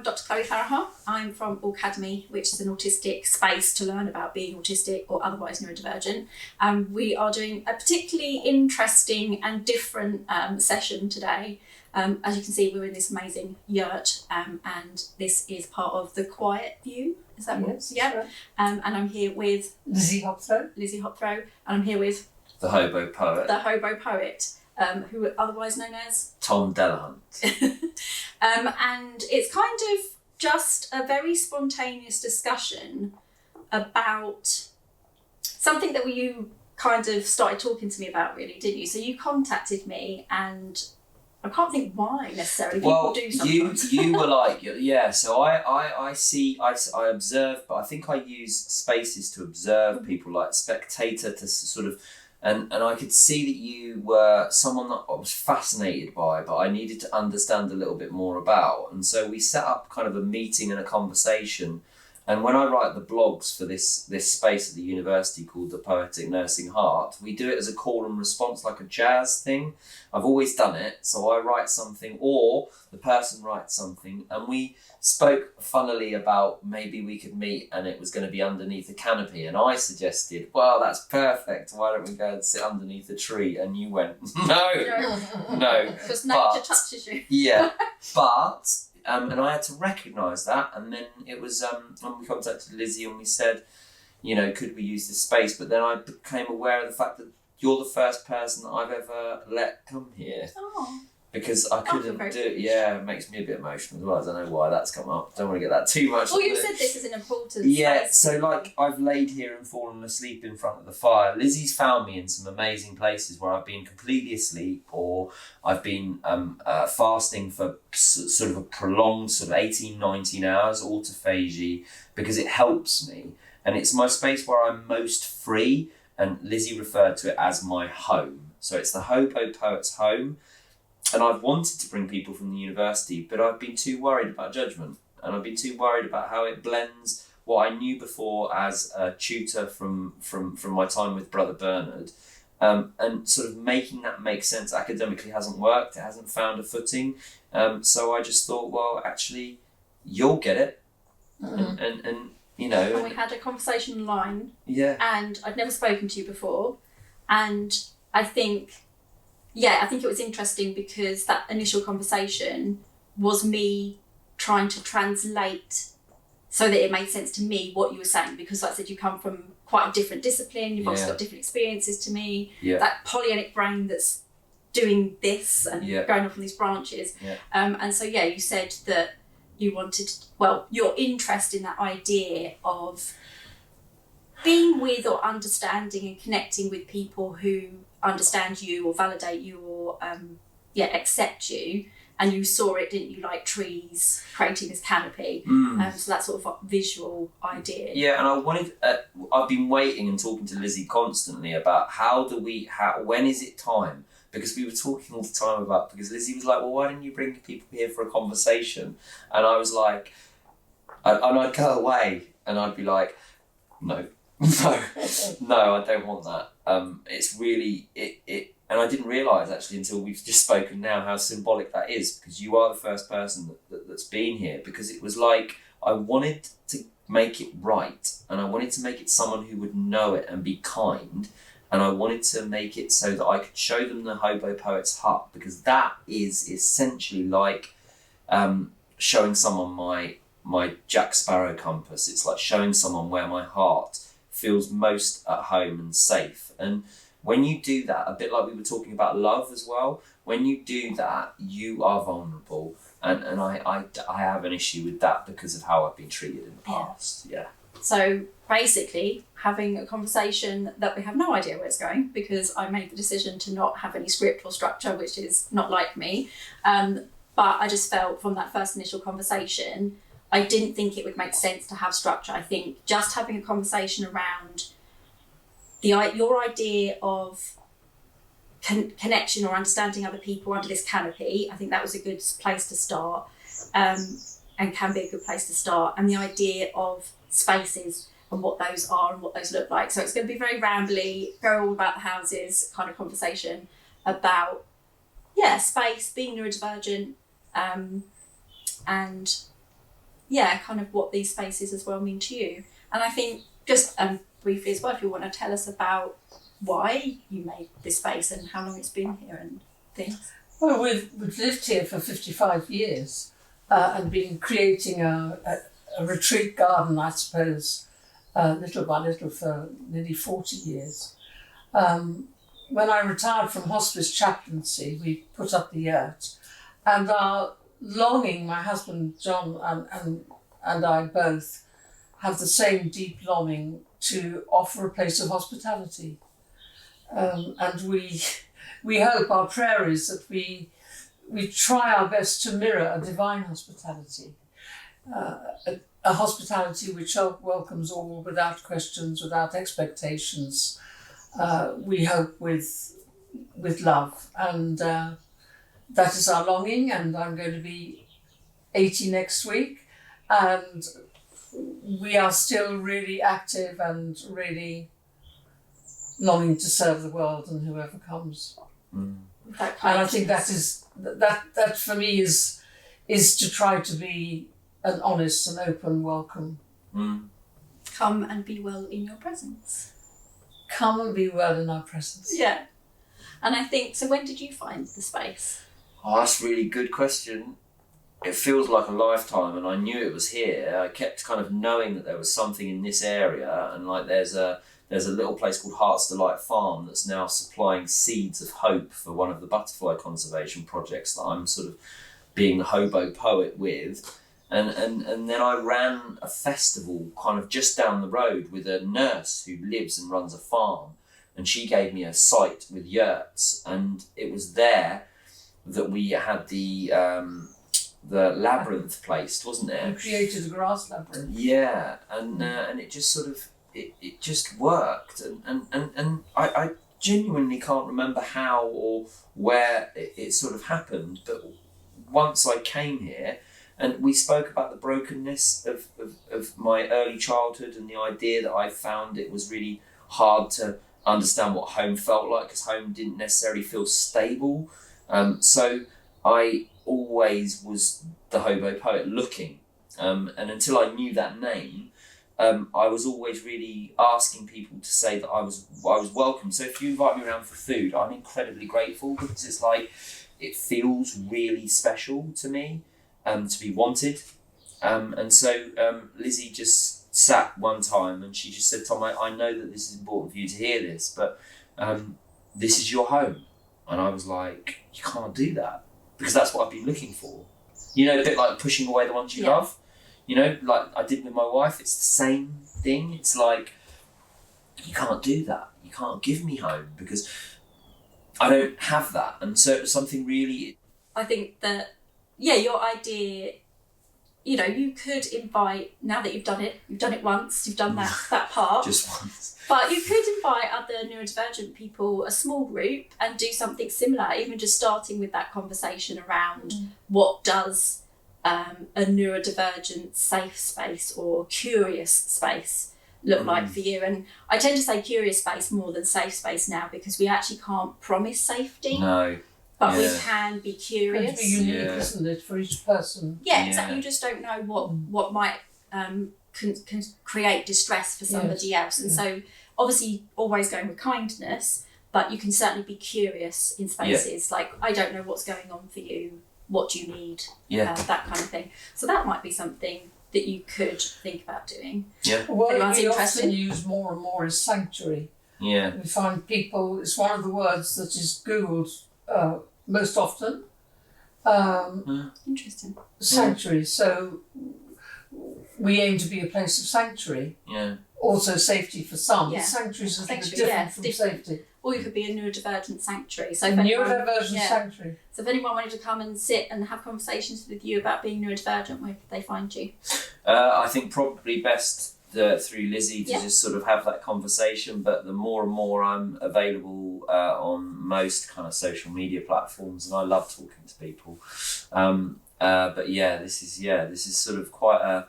Dr. Chloe Farahar. I'm from Aucademy, which is an autistic space to learn about being autistic or otherwise neurodivergent. We are doing a particularly interesting and different session today. As you can see, we're in this amazing yurt, and this is part of the quiet view. Is that yes, yeah? Sure. And I'm here with Lizzie Hopthrow. And I'm here with the HoboPoet. HoboPoet, who are otherwise known as Tom Delahunt. And it's kind of just a very spontaneous discussion about something that you kind of started talking to me about, really, didn't you? So you contacted me, and I can't think why necessarily. People do sometimes. you were like, yeah. So I observe, but I think I use spaces to observe people, like spectator to sort of. And I could see that you were someone that I was fascinated by, but I needed to understand a little bit more about. And so we set up kind of a meeting and a conversation. And when I write the blogs for this space at the university called the Poetic Nursing Heart, we do it as a call and response, like a jazz thing. I've always done it. So I write something or the person writes something, and we spoke funnily about maybe we could meet and it was going to be underneath a canopy. And I suggested, well, that's perfect. Why don't we go and sit underneath a tree? And you went, no. Because nature touches you. Yeah, but... and I had to recognise that, and then it was when we contacted Lizzie and we said, could we use this space? But then I became aware of the fact that you're the first person that I've ever let come here. Oh. Because I couldn't do it. Yeah, it makes me a bit emotional as well. I don't know why that's come up. Don't want to get that too much. Well, you said this is an important space. So people. I've laid here and fallen asleep in front of the fire. Lizzie's found me in some amazing places where I've been completely asleep, or I've been fasting for sort of a prolonged sort of 18, 19 hours, autophagy, because it helps me. And it's my space where I'm most free, and Lizzie referred to it as my home. So it's the HoboPoet's home. And I've wanted to bring people from the university, but I've been too worried about judgment. And I've been too worried about how it blends what I knew before as a tutor from my time with Brother Bernard, and sort of making that make sense academically hasn't worked. It hasn't found a footing. So I just thought, well, actually, you'll get it. Mm-hmm. And we had a conversation online. Yeah. And I'd never spoken to you before. And I think it was interesting because that initial conversation was me trying to translate so that it made sense to me what you were saying, because like I said, you come from quite a different discipline, you've also got different experiences to me, that Polyennic brain that's doing this and going off on these branches. Yeah. And so, you said that you wanted, your interest in that idea of being with or understanding and connecting with people who understand you or validate you or accept you, and you saw it, didn't you, like trees creating this canopy. So that sort of visual idea. And I wanted I've been waiting and talking to Lizzie constantly about when is it time, because we were talking all the time about, because Lizzie was like, well, why didn't you bring people here for a conversation? And I was like, and I'd go away and I'd be like, no, I don't want that. It's really and I didn't realise actually until we've just spoken now how symbolic that is, because you are the first person that's been here, because it was like I wanted to make it right, and I wanted to make it someone who would know it and be kind, and I wanted to make it so that I could show them the HoboPoet's hut, because that is essentially like showing someone my Jack Sparrow compass. It's like showing someone where my heart feels most at home and safe. And when you do that, a bit like we were talking about love as well, when you do that, you are vulnerable. And I have an issue with that because of how I've been treated in the past. Yeah. So basically, having a conversation that we have no idea where it's going, because I made the decision to not have any script or structure, which is not like me. But I just felt from that first initial conversation, I didn't think it would make sense to have structure. I think just having a conversation around your idea of connection or understanding other people under this canopy, I think that was a good place to start, and can be a good place to start. And the idea of spaces and what those are and what those look like. So it's going to be very rambly, go all about the houses kind of conversation about, space, being neurodivergent, and kind of what these spaces as well mean to you. And I think just briefly as well, if you want to tell us about why you made this space and how long it's been here and things. Well, we've lived here for 55 years and been creating a retreat garden, I suppose, little by little for nearly 40 years. When I retired from hospice chaplaincy, we put up the yurt, and our longing, my husband John and I both have the same deep longing to offer a place of hospitality. And we hope, our prayer is that we try our best to mirror a divine hospitality, a hospitality which welcomes all without questions, without expectations. We hope with love, and that is our longing. And I'm going to be 80 next week, and we are still really active and really longing to serve the world and whoever comes. And I think that for me is to try to be an honest and open welcome. Come and be well in your presence. Come and be well in our presence. Yeah. And I think, so when did you find the space? Oh, that's a really good question. It feels like a lifetime, and I knew it was here. I kept kind of knowing that there was something in this area, and like there's a little place called Heart's Delight Farm that's now supplying seeds of hope for one of the butterfly conservation projects that I'm sort of being the HoboPoet with. And then I ran a festival kind of just down the road with a nurse who lives and runs a farm, and she gave me a site with yurts, and it was there that we had the labyrinth placed, wasn't it? You created a grass labyrinth. Yeah, and it just sort of it just worked, and I genuinely can't remember how or where it sort of happened, but once I came here. And we spoke about the brokenness of my early childhood and the idea that I found it was really hard to understand what home felt like, because home didn't necessarily feel stable. So I always was the HoboPoet looking. And until I knew that name, I was always really asking people to say that I was welcome. So if you invite me around for food, I'm incredibly grateful, because it's like, it feels really special to me. To be wanted. And so Lizzie just sat one time and she just said, Tom, I know that this is important for you to hear this, but this is your home. And I was like, you can't do that, because that's what I've been looking for. You know, a bit like pushing away the ones you love. You know, like I did with my wife, it's the same thing. It's like, you can't do that. You can't give me home because I don't have that. And so it was something really... I think that your idea, you know, you could invite, now that you've done it once, you've done that part. Just once. But you could invite other neurodivergent people, a small group, and do something similar, even just starting with that conversation around what does a neurodivergent safe space or curious space look like for you. And I tend to say curious space more than safe space now, because we actually can't promise safety. No. But we can be curious. It's be unique, isn't it, for each person? Yeah, exactly. You just don't know what might can create distress for somebody else. And so, obviously, always going with kindness, but you can certainly be curious in spaces. Like, I don't know what's going on for you. What do you need? That kind of thing. So that might be something that you could think about doing. Yeah. What we often use more and more is sanctuary. Yeah. We find people, it's one of the words that is Googled most often. Interesting. Sanctuary. So we aim to be a place of sanctuary. Yeah. Also safety for some. Yeah. Sanctuary is a little bit different from safety. Or you could be a neurodivergent sanctuary. So neurodivergent sanctuary. So if anyone wanted to come and sit and have conversations with you about being neurodivergent, where could they find you? I think probably best through Lizzie to just sort of have that conversation, but the more and more I'm available on most kind of social media platforms, and I love talking to people. But this is sort of quite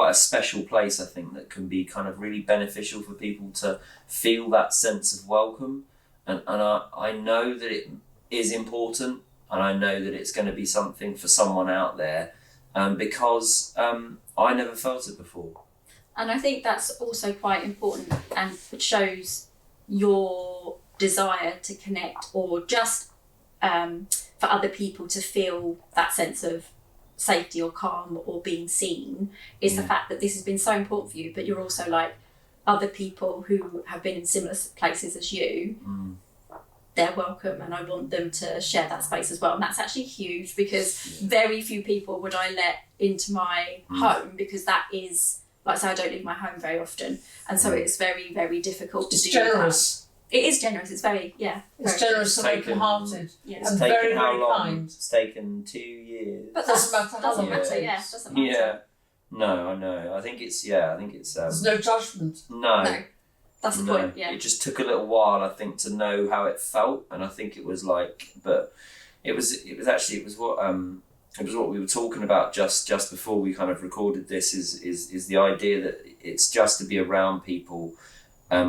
a special place, I think, that can be kind of really beneficial for people to feel that sense of welcome. And I know that it is important, and I know that it's going to be something for someone out there, because I never felt it before. And I think that's also quite important, and it shows your desire to connect, or just for other people to feel that sense of safety or calm or being seen, is the fact that this has been so important for you, but you're also like, other people who have been in similar places as you, they're welcome, and I want them to share that space as well. And that's actually huge, because very few people would I let into my home, because that is, like I say, I don't leave my home very often, and so it's very, very difficult to do. It's generous. It is generous. It's very, It's generous and open-hearted, and very, very kind. It's taken 2 years. But Doesn't matter how doesn't long matter. it Yeah, takes. doesn't matter. Yeah. No, I know. I think it's. There's no judgment. No, that's the point. Yeah. It just took a little while, I think, to know how it felt, and I think it was like, but it was what we were talking about just before we kind of recorded this. Is the idea that it's just to be around people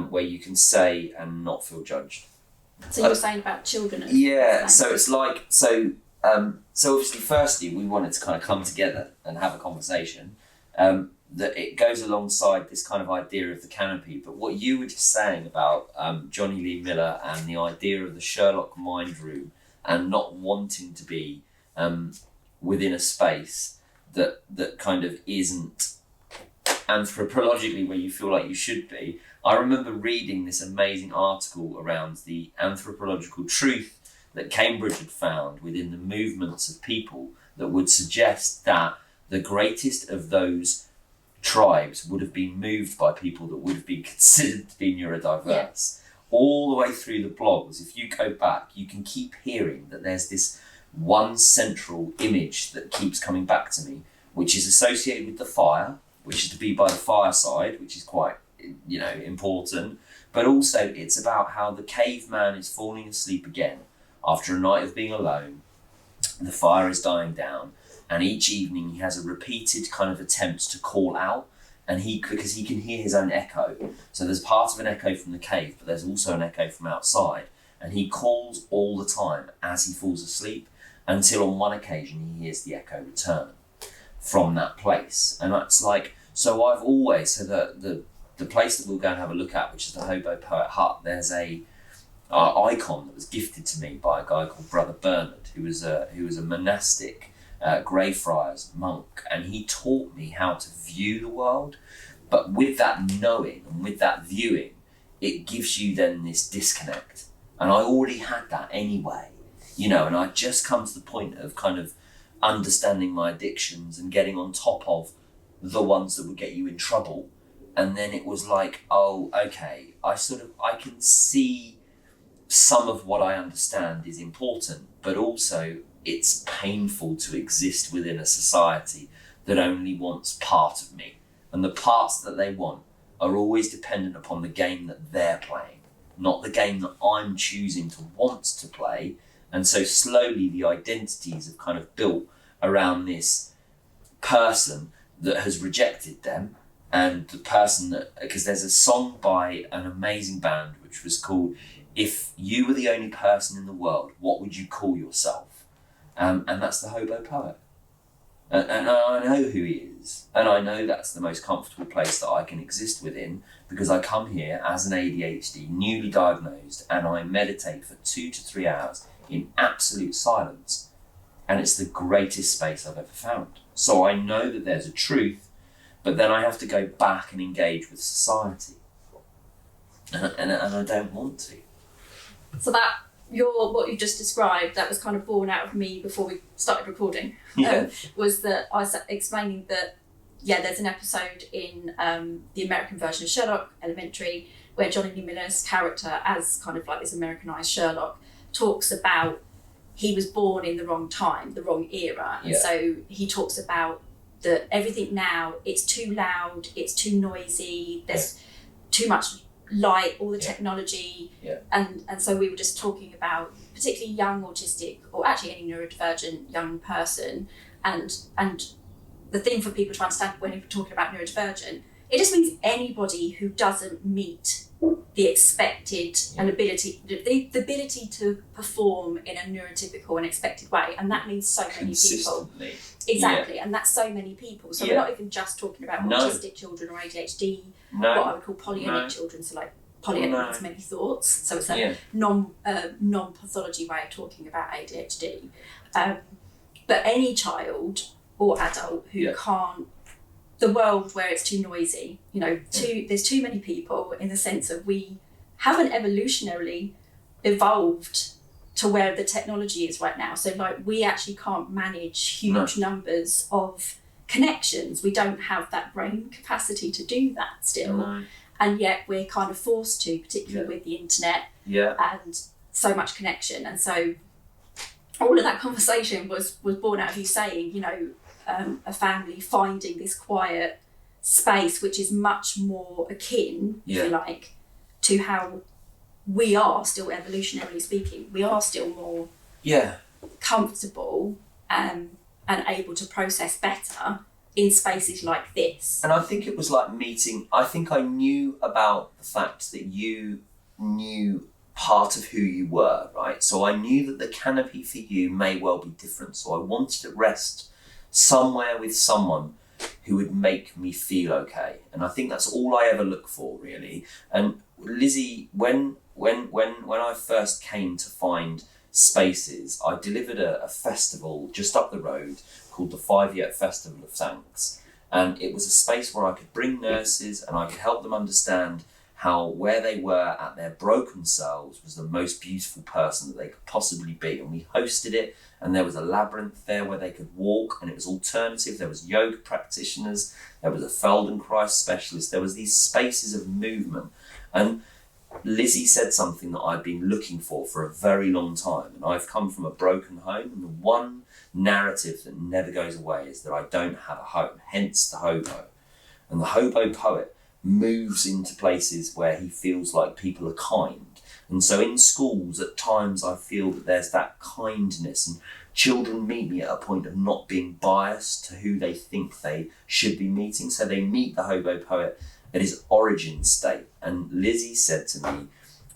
where you can say and not feel judged. So you were saying about children. So it's like so obviously, firstly, we wanted to kind of come together and have a conversation. That it goes alongside this kind of idea of the canopy, but what you were just saying about Johnny Lee Miller and the idea of the Sherlock mind room, and not wanting to be within a space that kind of isn't anthropologically where you feel like you should be. I remember reading this amazing article around the anthropological truth that Cambridge had found within the movements of people that would suggest that the greatest of those tribes would have been moved by people that would have been considered to be neurodiverse. All the way through the blogs, if you go back, you can keep hearing that there's this one central image that keeps coming back to me, which is associated with the fire, which is to be by the fireside, which is quite, important. But also it's about how the caveman is falling asleep again after a night of being alone. The fire is dying down, and each evening he has a repeated kind of attempt to call out, and because he can hear his own echo. So there's part of an echo from the cave, but there's also an echo from outside, and he calls all the time as he falls asleep, until on one occasion he hears the echo return from that place. And that's like, so I've always, so the place that we'll go and have a look at, which is the HoboPoet hut, there's a icon that was gifted to me by a guy called Brother Bernard, who was a monastic Greyfriars monk, and he taught me how to view the world. But with that knowing and with that viewing, it gives you then this disconnect, and I already had that anyway, and I'd just come to the point of kind of understanding my addictions and getting on top of the ones that would get you in trouble. And then it was like, oh, okay, I can see some of what I understand is important, but also it's painful to exist within a society that only wants part of me. And the parts that they want are always dependent upon the game that they're playing, not the game that I'm choosing to want to play. And so slowly the identities have kind of built around this person that has rejected them, and the person that, because there's a song by an amazing band which was called If You Were the Only Person in the World, What Would You Call Yourself? And that's the HoboPoet. And I know who he is, and I know that's the most comfortable place that I can exist within, because I come here as an ADHD, newly diagnosed, and I meditate for 2 to 3 hours in absolute silence, and it's the greatest space I've ever found. So I know that there's a truth, but then I have to go back and engage with society, and I don't want to. So that what you just described, that was kind of born out of me before we started recording. Was that I was explaining that there's an episode in the American version of Sherlock Elementary where Johnny Lee Miller's character, as kind of like this Americanized Sherlock, talks about he was born in the wrong time, the wrong era, and so he talks about that everything now, it's too loud, it's too noisy, there's too much light, all the technology, and so we were just talking about particularly young autistic, or actually any neurodivergent young person, and the thing for people to understand when we're talking about neurodivergent, it just means anybody who doesn't meet the expected and the ability to perform in a neurotypical and expected way, and that means so many people. Exactly, and that's so many people. So we're not even just talking about autistic children or ADHD, what I would call Polyennic children. So like Polyennic means many thoughts. So it's a non-pathology way of talking about ADHD. But any child or adult who can't, the world where it's too noisy, there's too many people, in the sense of we haven't evolutionarily evolved to where the technology is right now. So like we actually can't manage huge numbers of connections. We don't have that brain capacity to do that still. No. And yet we're kind of forced to, particularly with the internet and so much connection. And so all of that conversation was born out of you saying, a family finding this quiet space, which is much more akin, if you like, to how we are still, evolutionarily speaking, we are still more comfortable and able to process better in spaces like this. And I think it was like meeting, I think I knew about the fact that you knew part of who you were, right? So I knew that the canopy for you may well be different. So I wanted to rest somewhere with someone who would make me feel okay. And I think that's all I ever look for, really. And Lizzie, when I first came to find spaces, I delivered a festival just up the road called the 5-Year Festival of Thanks. And it was a space where I could bring nurses and I could help them understand how where they were at their broken selves was the most beautiful person that they could possibly be. And we hosted it, and there was a labyrinth there where they could walk, and it was alternative. There was yoga practitioners, there was a Feldenkrais specialist, there was these spaces of movement. And Lizzie said something that I'd been looking for a very long time. And I've come from a broken home, and the one narrative that never goes away is that I don't have a home, hence the hobo. And the HoboPoet moves into places where he feels like people are kind. And so in schools, at times I feel that there's that kindness, and children meet me at a point of not being biased to who they think they should be meeting. So they meet the HoboPoet at his origin state. And Lizzie said to me,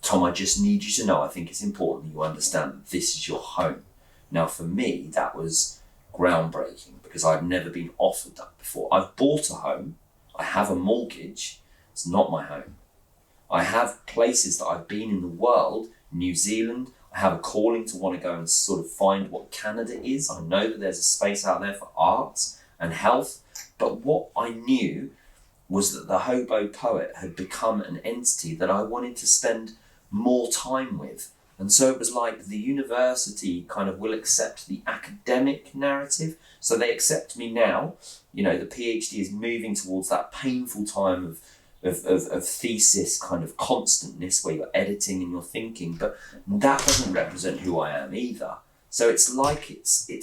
Tom, I just need you to know, I think it's important that you understand that this is your home. Now for me, that was groundbreaking, because I've never been offered that before. I've bought a home, I have a mortgage, it's not my home. I have places that I've been in the world, New Zealand. I have a calling to want to go and sort of find what Canada is. I know that there's a space out there for arts and health. But what I knew was that the HoboPoet had become an entity that I wanted to spend more time with. And so it was like the university kind of will accept the academic narrative. So they accept me now. The PhD is moving towards that painful time of thesis kind of constantness where you're editing and you're thinking, but that doesn't represent who I am either. So it's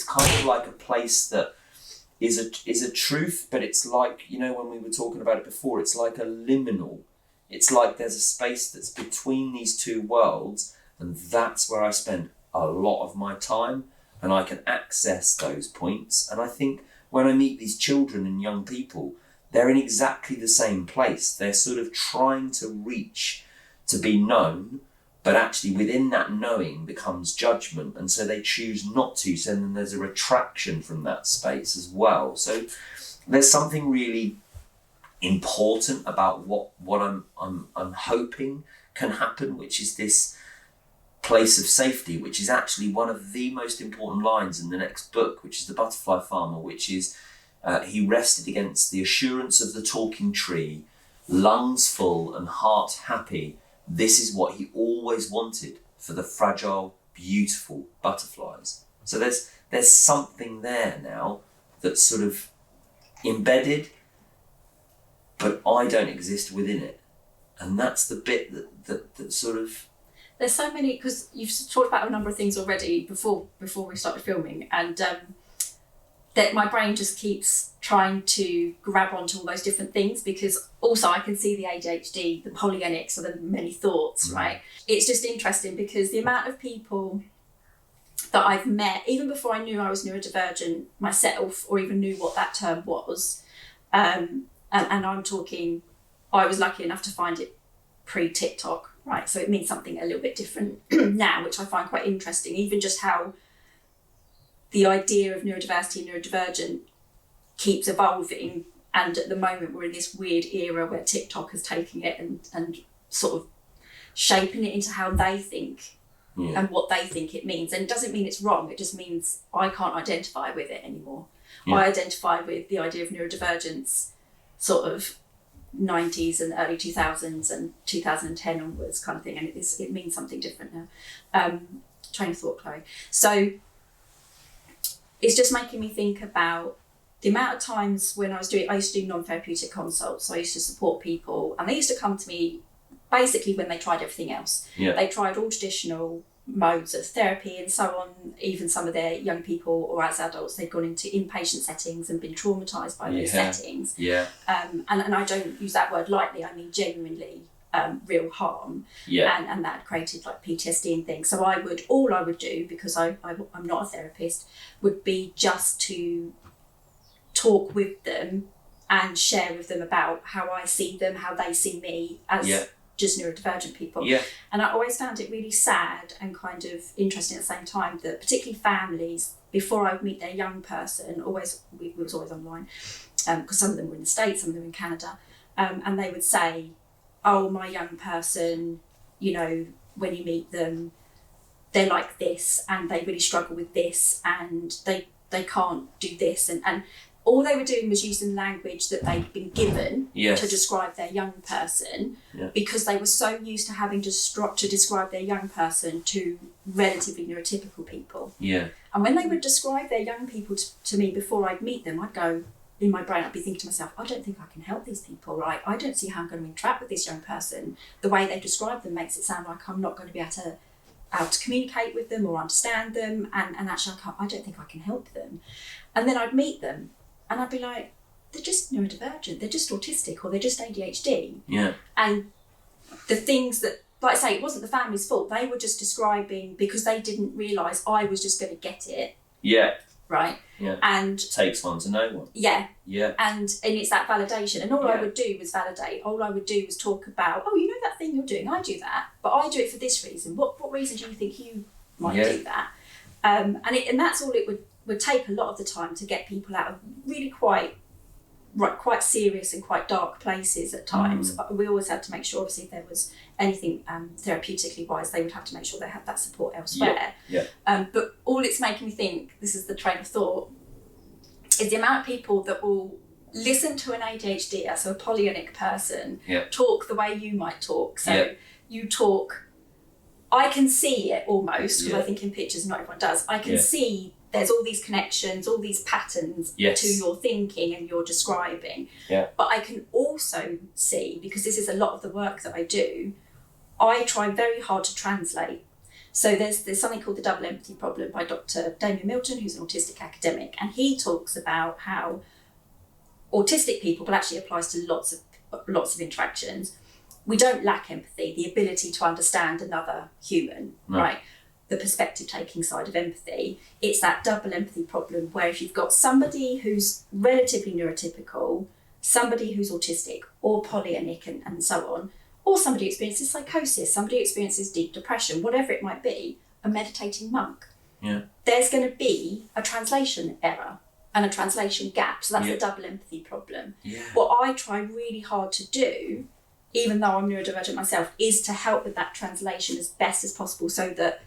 kind of like a place that is a truth, but it's like, when we were talking about it before, it's like a liminal. It's like there's a space that's between these two worlds, and that's where I spend a lot of my time, and I can access those points. And I think when I meet these children and young people, they're in exactly the same place. They're sort of trying to reach to be known, but actually within that knowing becomes judgment, and so they choose not to. So then there's a retraction from that space as well. So there's something really important about what I'm hoping can happen, which is this place of safety, which is actually one of the most important lines in the next book, which is The Butterfly Farmer, which is he rested against the assurance of the talking tree, lungs full and heart happy. This is what he always wanted for the fragile, beautiful butterflies. So there's something there now that's sort of embedded, but I don't exist within it. And that's the bit that sort of... There's so many, because you've talked about a number of things already before we started filming, and that my brain just keeps trying to grab onto all those different things, because also I can see the ADHD, the Polyennic, so the many thoughts, right? It's just interesting because the amount of people that I've met, even before I knew I was neurodivergent myself, or even knew what that term was, and I'm talking, I was lucky enough to find it pre-TikTok, right? So it means something a little bit different now, which I find quite interesting, even just how the idea of neurodiversity and neurodivergent keeps evolving. And at the moment, we're in this weird era where TikTok is taking it and sort of shaping it into how they think and what they think it means. And it doesn't mean it's wrong. It just means I can't identify with it anymore. Yeah. I identify with the idea of neurodivergence sort of 90s and early 2000s and 2010 onwards kind of thing. And it means something different now. Train of thought, Chloe. So it's just making me think about the amount of times when I used to do non-therapeutic consults. So I used to support people, and they used to come to me basically when they tried everything else. Yeah. They tried all traditional modes of therapy and so on. Even some of their young people or as adults, they'd gone into inpatient settings and been traumatised by those settings. Yeah. And I don't use that word lightly. I mean genuinely real harm. Yeah. And that created like PTSD and things. So all I would do, because I'm not a therapist, would be just to talk with them and share with them about how I see them, how they see me as just neurodivergent people. Yeah. And I always found it really sad and kind of interesting at the same time that particularly families, before I would meet their young person, it was always online, because some of them were in the States, some of them in Canada, and they would say, oh, my young person, you know, when you meet them, they're like this and they really struggle with this and they can't do this. And all they were doing was using language that they'd been given to describe their young person, because they were so used to having to describe their young person to relatively neurotypical people. Yeah. And when they would describe their young people to me before I'd meet them, I'd go, in my brain, I'd be thinking to myself, I don't think I can help these people, right? I don't see how I'm going to interact with this young person. The way they describe them makes it sound like I'm not going to be able to communicate with them or understand them, and actually I don't think I can help them. And then I'd meet them and I'd be like, they're just neurodivergent, they're just autistic, or they're just ADHD. Yeah. And the things that, like I say, it wasn't the family's fault. They were just describing because they didn't realise I was just going to get it. Yeah. Right? Yeah. And it takes one to know one. Yeah. Yeah. And it's that validation. And all I would do was validate. All I would do was talk about, oh, you know that thing you're doing? I do that. But I do it for this reason. What reason do you think you might do that? And that's all it would take a lot of the time to get people out of really quite serious and quite dark places at times. We always had to make sure, obviously, if there was anything therapeutically wise, they would have to make sure they had that support elsewhere. Yeah. But all it's making me think, this is the train of thought, is the amount of people that will listen to an ADHD, so a Polyennic person, talk the way you might talk. So you talk, I can see it almost, because I think in pictures not everyone does, I can see there's all these connections, all these patterns to your thinking and your describing. Yeah. But I can also see, because this is a lot of the work that I do, I try very hard to translate. So there's something called the double empathy problem by Dr. Damien Milton, who's an autistic academic, and he talks about how autistic people, but actually applies to lots of interactions, we don't lack empathy, the ability to understand another human, right? The perspective taking side of empathy. It's that double empathy problem where if you've got somebody who's relatively neurotypical, somebody who's autistic or Polyennic and so on, or somebody who experiences psychosis, somebody who experiences deep depression, whatever it might be, a meditating monk, there's going to be a translation error and a translation gap. So that's the double empathy problem. Yeah. What I try really hard to do, even though I'm neurodivergent myself, is to help with that translation as best as possible so that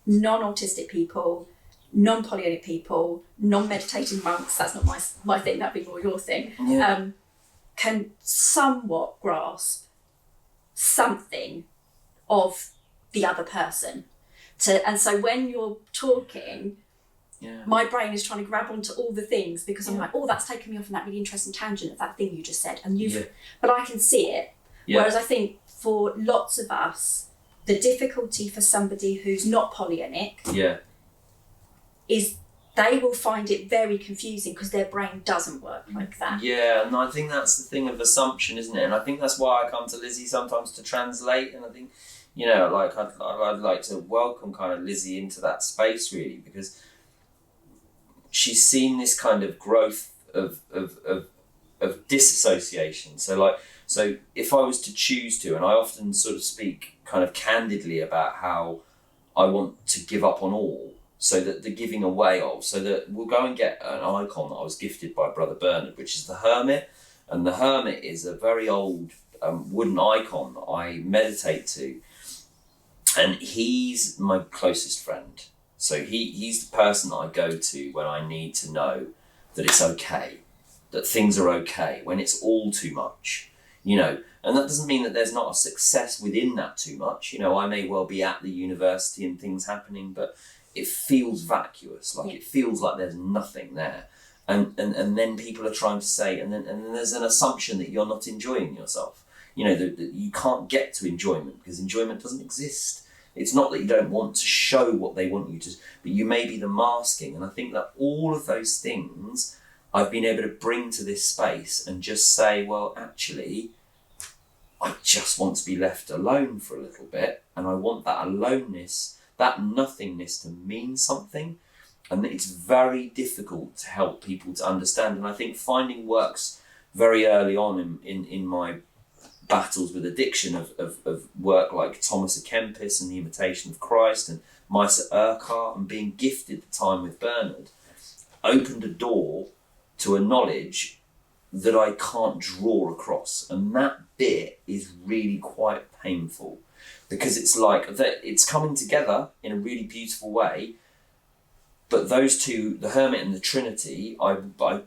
non-autistic people, non-Polyenic people, non-meditating monks, that's not my thing, that'd be more your thing, can somewhat grasp something of the other person. And so when you're talking, my brain is trying to grab onto all the things because I'm like, oh, that's taken me off on that really interesting tangent of that thing you just said. And but I can see it. Yeah. Whereas I think for lots of us, the difficulty for somebody who's not Polyenic is they will find it very confusing because their brain doesn't work like that. Yeah, and I think that's the thing of assumption, isn't it? And I think that's why I come to Lizzie sometimes to translate. And I think, you know, like I'd like to welcome kind of Lizzie into that space really, because she's seen this kind of growth of disassociation. So like So if I was to choose to, and I often sort of speak kind of candidly about how I want to give up on all, so that the giving away of, so that we'll go and get an icon that I was gifted by Brother Bernard, which is the Hermit. And the Hermit is a very old wooden icon that I meditate to. And he's my closest friend. So he's the person that I go to when I need to know that it's okay, that things are okay, when it's all too much, you know. And that doesn't mean that there's not a success within that too much. You know, I may well be at the university and things happening, but it feels vacuous, like it feels like there's nothing there. And then people are trying to say, and then there's an assumption that you're not enjoying yourself. You know, that you can't get to enjoyment because enjoyment doesn't exist. It's not that you don't want to show what they want you to, but you may be the masking. And I think that all of those things I've been able to bring to this space and just say, well, actually, I just want to be left alone for a little bit. And I want that aloneness, that nothingness to mean something. And it's very difficult to help people to understand. And I think finding works very early on in my battles with addiction of work like Thomas à Kempis and The Imitation of Christ and Maisa Urquhart and being gifted the time with Bernard opened a door to a knowledge that I can't draw across. And that bit is really quite painful because it's like that it's coming together in a really beautiful way. But those two, the Hermit and the Trinity, I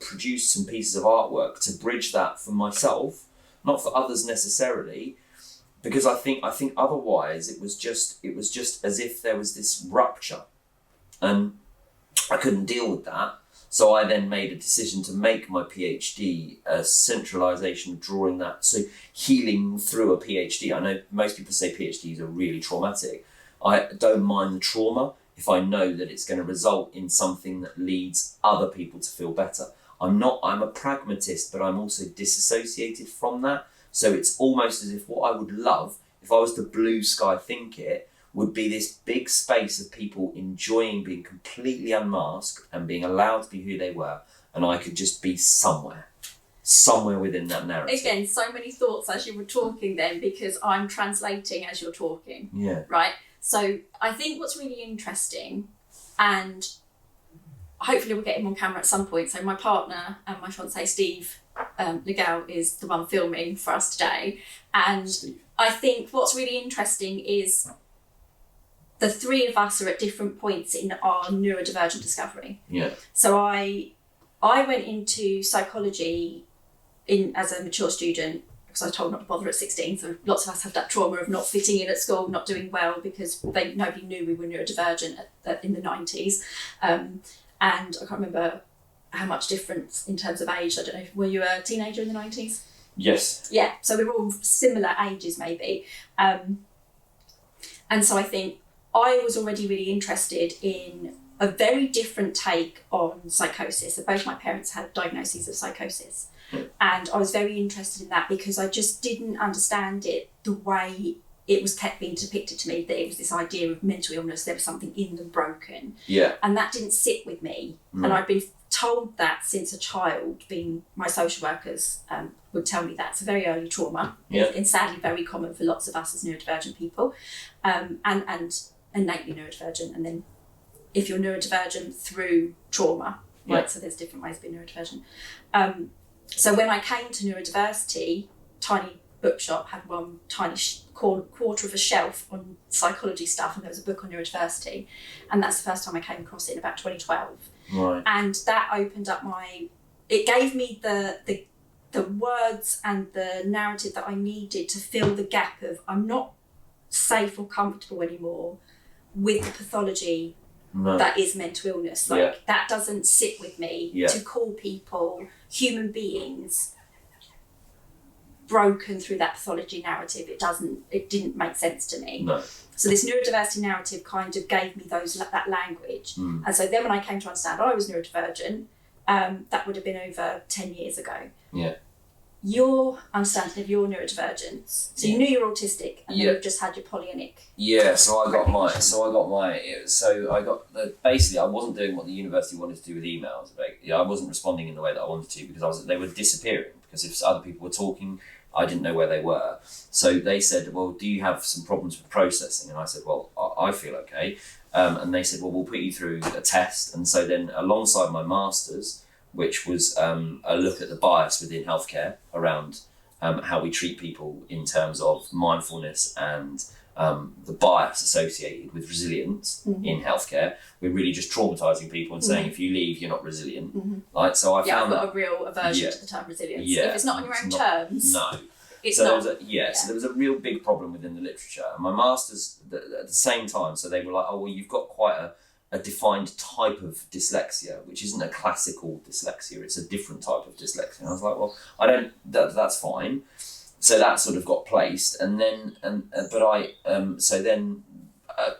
produced some pieces of artwork to bridge that for myself, not for others necessarily, because I think otherwise it was just as if there was this rupture, and I couldn't deal with that. So I then made a decision to make my PhD a centralisation of drawing that, so healing through a PhD. I know most people say PhDs are really traumatic. I don't mind the trauma if I know that it's going to result in something that leads other people to feel better. I'm a pragmatist, but I'm also disassociated from that. So it's almost as if what I would love, if I was to blue sky think it, would be this big space of people enjoying being completely unmasked and being allowed to be who they were. And I could just be somewhere within that narrative. Again, so many thoughts as you were talking then, because I'm translating as you're talking. Yeah. Right? So I think what's really interesting, and hopefully we'll get him on camera at some point. So my partner and my fiancé Steve Legal is the one filming for us today. And Steve. I think what's really interesting is the three of us are at different points in our neurodivergent discovery. Yeah. So I went into psychology as a mature student because I was told not to bother at 16. So lots of us have that trauma of not fitting in at school, not doing well because nobody knew we were neurodivergent in the 90s. And I can't remember how much difference in terms of age. I don't know, were you a teenager in the 90s? Yes. Yeah, so we were all similar ages maybe. And so I think I was already really interested in a very different take on psychosis. So both my parents had diagnoses of psychosis. And I was very interested in that because I just didn't understand it the way it was kept being depicted to me, that it was this idea of mental illness, there was something in them broken. Yeah. And that didn't sit with me. And I've been told that since a child, being my social workers would tell me that. It's a very early trauma. Yeah. And sadly very common for lots of us as neurodivergent people. And innately neurodivergent. And then if you're neurodivergent through trauma, right? So there's different ways of being neurodivergent. So when I came to neurodiversity, tiny bookshop had one tiny quarter of a shelf on psychology stuff, and there was a book on neurodiversity, and that's the first time I came across it in about 2012. Right. And that opened up it gave me the words and the narrative that I needed to fill the gap of I'm not safe or comfortable anymore with the pathology that is mental illness. That doesn't sit with me to call people human beings broken through that pathology narrative. It didn't make sense to me. No. So this neurodiversity narrative kind of gave me that language. And so then when I came to understand I was neurodivergent, that would have been over 10 years ago. Yeah. your understanding of your neurodivergence. So you knew you were autistic, and then you've just had your Polyennic. Yeah, basically I wasn't doing what the university wanted to do with emails. I wasn't responding in the way that I wanted to because they were disappearing. Because if other people were talking, I didn't know where they were. So they said, well, do you have some problems with processing? And I said, well, I feel okay. And they said, well, we'll put you through a test. And so then alongside my master's, which was a look at the bias within healthcare around how we treat people in terms of mindfulness and the bias associated with resilience in healthcare. We're really just traumatising people and saying, if you leave, you're not resilient. Right? So I found I've got a real aversion to the term resilience. Yeah, if it's not on your own terms, no. it's so not. So there was a real big problem within the literature. And my master's at the same time, so they were like, oh, well, you've got quite a defined type of dyslexia, which isn't a classical dyslexia, it's a different type of dyslexia. And I was like, well, that's fine. So that sort of got placed, and then,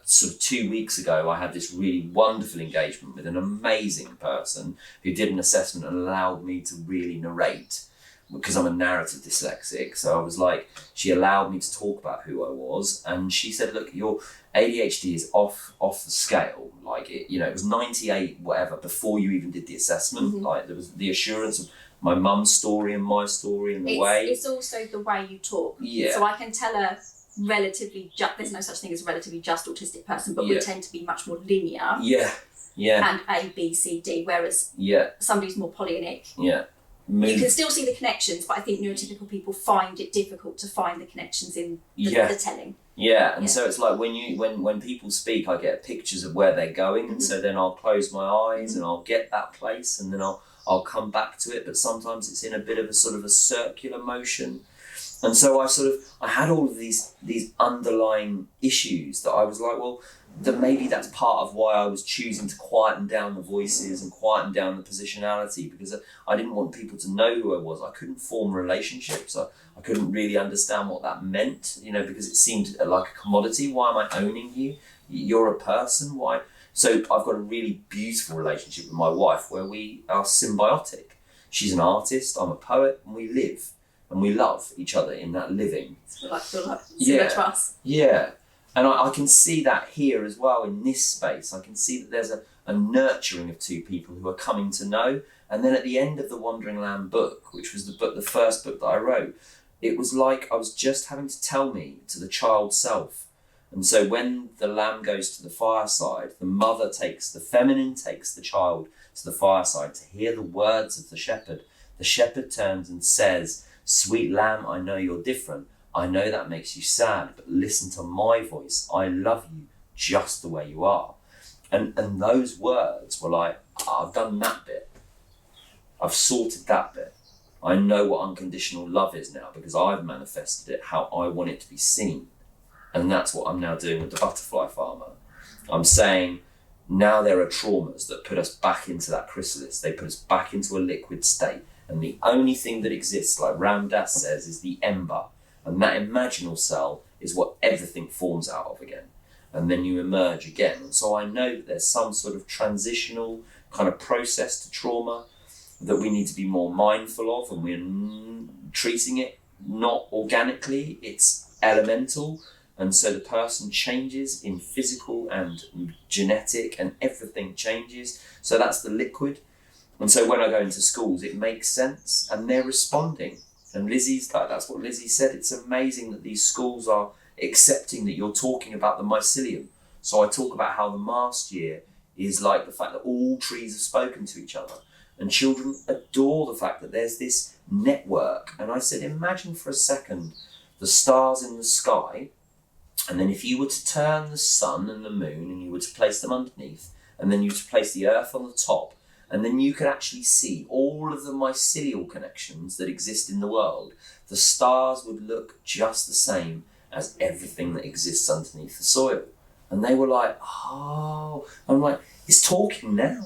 sort of 2 weeks ago, I had this really wonderful engagement with an amazing person who did an assessment and allowed me to really narrate, because I'm a narrative dyslexic. So I was like, she allowed me to talk about who I was, and she said, look, your ADHD is off the scale. Like it was 98 whatever before you even did the assessment. Like there was the assurance of my mum's story and my story and the way. It's also the way you talk. Yeah. So I can tell a relatively there's no such thing as a relatively just autistic person, but we tend to be much more linear. Yeah. Yeah. And A, B, C, D, whereas somebody's more Polyennic. Yeah. You can still see the connections, but I think neurotypical people find it difficult to find the connections in the telling. Yeah, and so it's like when people speak, I get pictures of where they're going, and so then I'll close my eyes and I'll get that place, and then I'll come back to it, but sometimes it's in a bit of a sort of a circular motion. And so I had all of these underlying issues that I was like, well, that maybe that's part of why I was choosing to quieten down the voices and quieten down the positionality, because I didn't want people to know who I was. I couldn't form relationships. I couldn't really understand what that meant, because it seemed like a commodity. Why am I owning you? You're a person. Why? So I've got a really beautiful relationship with my wife where we are symbiotic. She's an artist, I'm a poet, and we live and we love each other in that living. Like similar to us. Yeah. And I can see that here as well in this space. I can see that there's a nurturing of two people who are coming to know. And then at the end of the Wandering Lamb book, which was the first book that I wrote, it was like I was just having to tell me to the child self. And so when the lamb goes to the fireside, the feminine takes the child to the fireside to hear the words of the shepherd. The shepherd turns and says, "Sweet lamb, I know you're different. I know that makes you sad, but listen to my voice. I love you just the way you are." And those words were like, I've done that bit. I've sorted that bit. I know what unconditional love is now because I've manifested it how I want it to be seen. And that's what I'm now doing with the butterfly farmer. I'm saying now there are traumas that put us back into that chrysalis. They put us back into a liquid state. And the only thing that exists, like Ram Dass says, is the ember. And that imaginal cell is what everything forms out of again. And then you emerge again. And so I know that there's some sort of transitional kind of process to trauma that we need to be more mindful of, and we're treating it not organically, it's elemental. And so the person changes in physical and genetic, and everything changes. So that's the liquid. And so when I go into schools, it makes sense and they're responding. And that's what Lizzie said. It's amazing that these schools are accepting that you're talking about the mycelium. So I talk about how the mast year is like the fact that all trees have spoken to each other. And children adore the fact that there's this network. And I said, imagine for a second the stars in the sky. And then if you were to turn the sun and the moon and you were to place them underneath, and then you were to place the earth on the top, and then you could actually see all of the mycelial connections that exist in the world, the stars would look just the same as everything that exists underneath the soil. And they were like, oh, I'm like, it's talking now.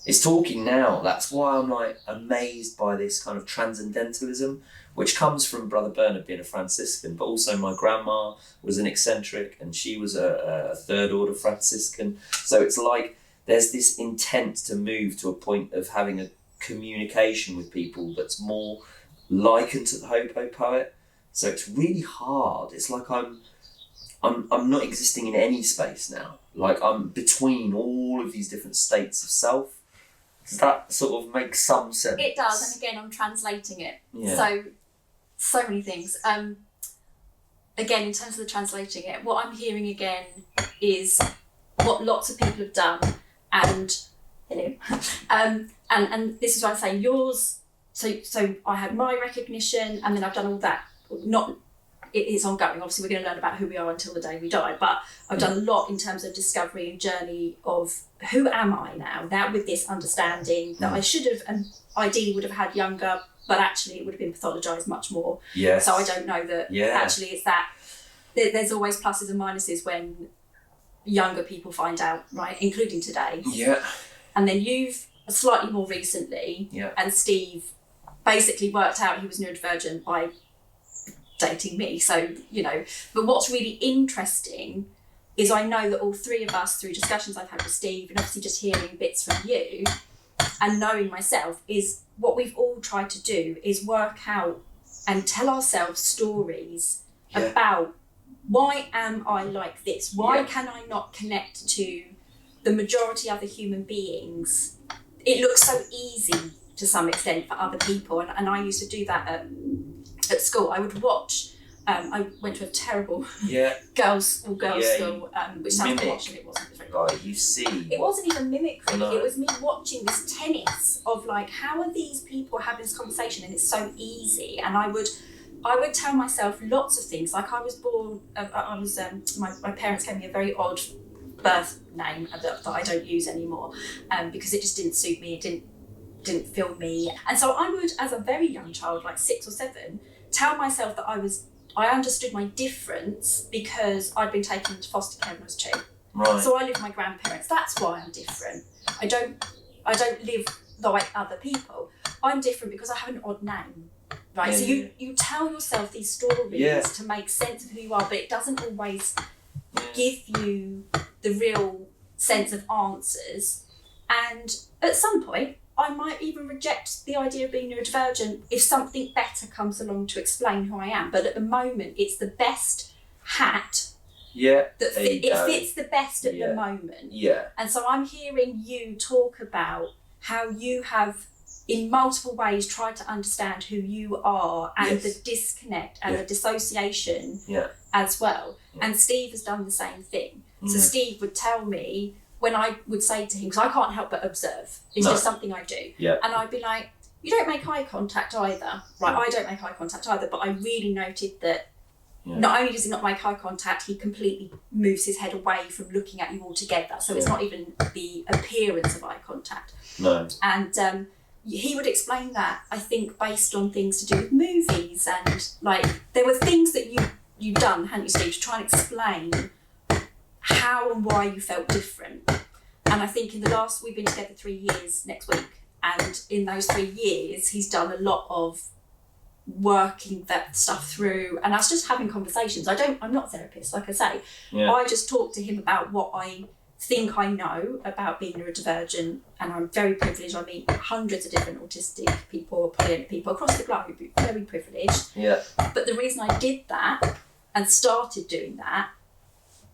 It's talking now. That's why I'm like amazed by this kind of transcendentalism, which comes from Brother Bernard being a Franciscan, but also my grandma was an eccentric and she was a third order Franciscan. So it's like there's this intent to move to a point of having a communication with people that's more likened to the HoboPoet. So it's really hard. It's like I'm not existing in any space now. Like I'm between all of these different states of self. Does that sort of make some sense? It does, and again, I'm translating it. Yeah. So so many things. Again, in terms of the translating it, what I'm hearing again is what lots of people have done, and hello, and this is what I'm saying. Yours. So I had my recognition, and then I've done all that. It's ongoing. Obviously, we're going to learn about who we are until the day we die. But I've done a lot in terms of discovery and journey of who am I now with this understanding that I should have and ideally would have had younger, but actually it would have been pathologised much more. Yes. So I don't know that actually it's that. There's always pluses and minuses when younger people find out, right? Including today. Yeah. And then you've slightly more recently, and Steve basically worked out he was neurodivergent by dating me. So, but what's really interesting is I know that all three of us, through discussions I've had with Steve and obviously just hearing bits from you and knowing myself, is what we've all tried to do is work out and tell ourselves stories about why am I like this? Why can I not connect to the majority of other human beings? It looks so easy to some extent for other people. And I used to do that at school. I would watch, I went to a terrible girls school, which sounds watching, it wasn't very good. You see. It wasn't even mimicry. No. It was me watching this tennis of like, how are these people having this conversation? And it's so easy. And I would tell myself lots of things. Like I was born, my parents gave me a very odd birth name that I don't use anymore because it just didn't suit me. It didn't feel me. And so I would, as a very young child, like 6 or 7, tell myself that I understood my difference because I'd been taken into foster care when I was 2. Right. So I live with my grandparents. That's why I'm different. I don't live like other people. I'm different because I have an odd name. Right. So you tell yourself these stories to make sense of who you are, but it doesn't always give you the real sense of answers. And at some point, I might even reject the idea of being neurodivergent if something better comes along to explain who I am. But at the moment, it's the best hat. It fits the best at the moment. Yeah. And so I'm hearing you talk about how you have, in multiple ways, tried to understand who you are and the disconnect and the dissociation as well. Yeah. And Steve has done the same thing. So Steve would tell me, when I would say to him, because I can't help but observe, it's just something I do. Yeah. And I'd be like, you don't make eye contact either. Right, I don't make eye contact either, but I really noted that not only does he not make eye contact, he completely moves his head away from looking at you altogether. So it's not even the appearance of eye contact. No. And he would explain that, I think, based on things to do with movies. And like, there were things that you'd done, hadn't you, Steve, to try and explain how and why you felt different. And I think we've been together 3 years next week, and in those 3 years he's done a lot of working that stuff through, and us just having conversations. I'm not a therapist, like I say. I just talk to him about what I think I know about being neurodivergent, and I'm very privileged. I meet hundreds of different autistic people, Polyennic people across the globe, very privileged. But the reason I did that and started doing that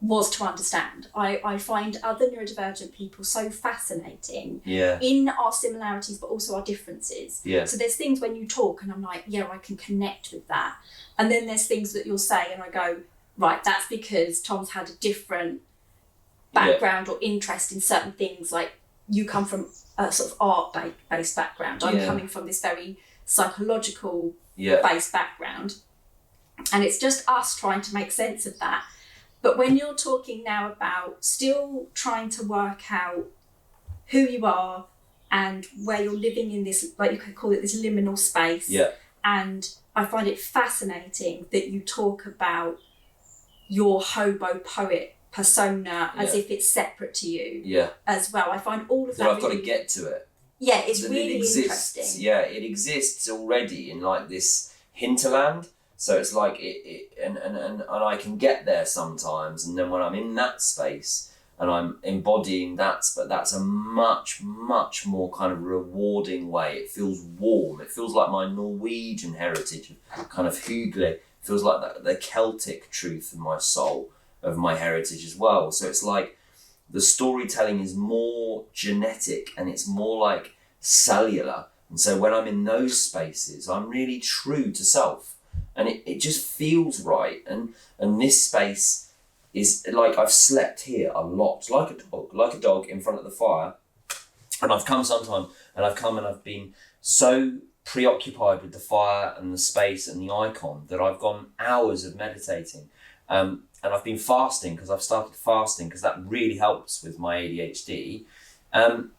was to understand. I find other neurodivergent people so fascinating in our similarities, but also our differences. So there's things when you talk and I'm like, I can connect with that. And then there's things that you'll say and I go, right, that's because Tom's had a different background or interest in certain things. Like you come from a sort of art-based background. I'm coming from this very psychological based background. And it's just us trying to make sense of that. But when you're talking now about still trying to work out who you are and where you're living in this, like you could call it this liminal space. And I find it fascinating that you talk about your HoboPoet persona as if it's separate to you as well. I find all of that I've got to get to it. Yeah, it's really interesting. Yeah, it exists already in like this hinterland. So it's like and I can get there sometimes, and then when I'm in that space and I'm embodying that, but that's a much, much more kind of rewarding way. It feels warm. It feels like my Norwegian heritage, kind of hygge. It feels like the Celtic truth of my soul, of my heritage as well. So it's like the storytelling is more genetic and it's more like cellular. And so when I'm in those spaces, I'm really true to self. and it just feels right. And this space is like, I've slept here a lot, like a dog in front of the fire. And I've come sometime, and I've been so preoccupied with the fire and the space and the icon that I've gone hours of meditating. And I've been fasting, because I've started fasting, because that really helps with my ADHD. And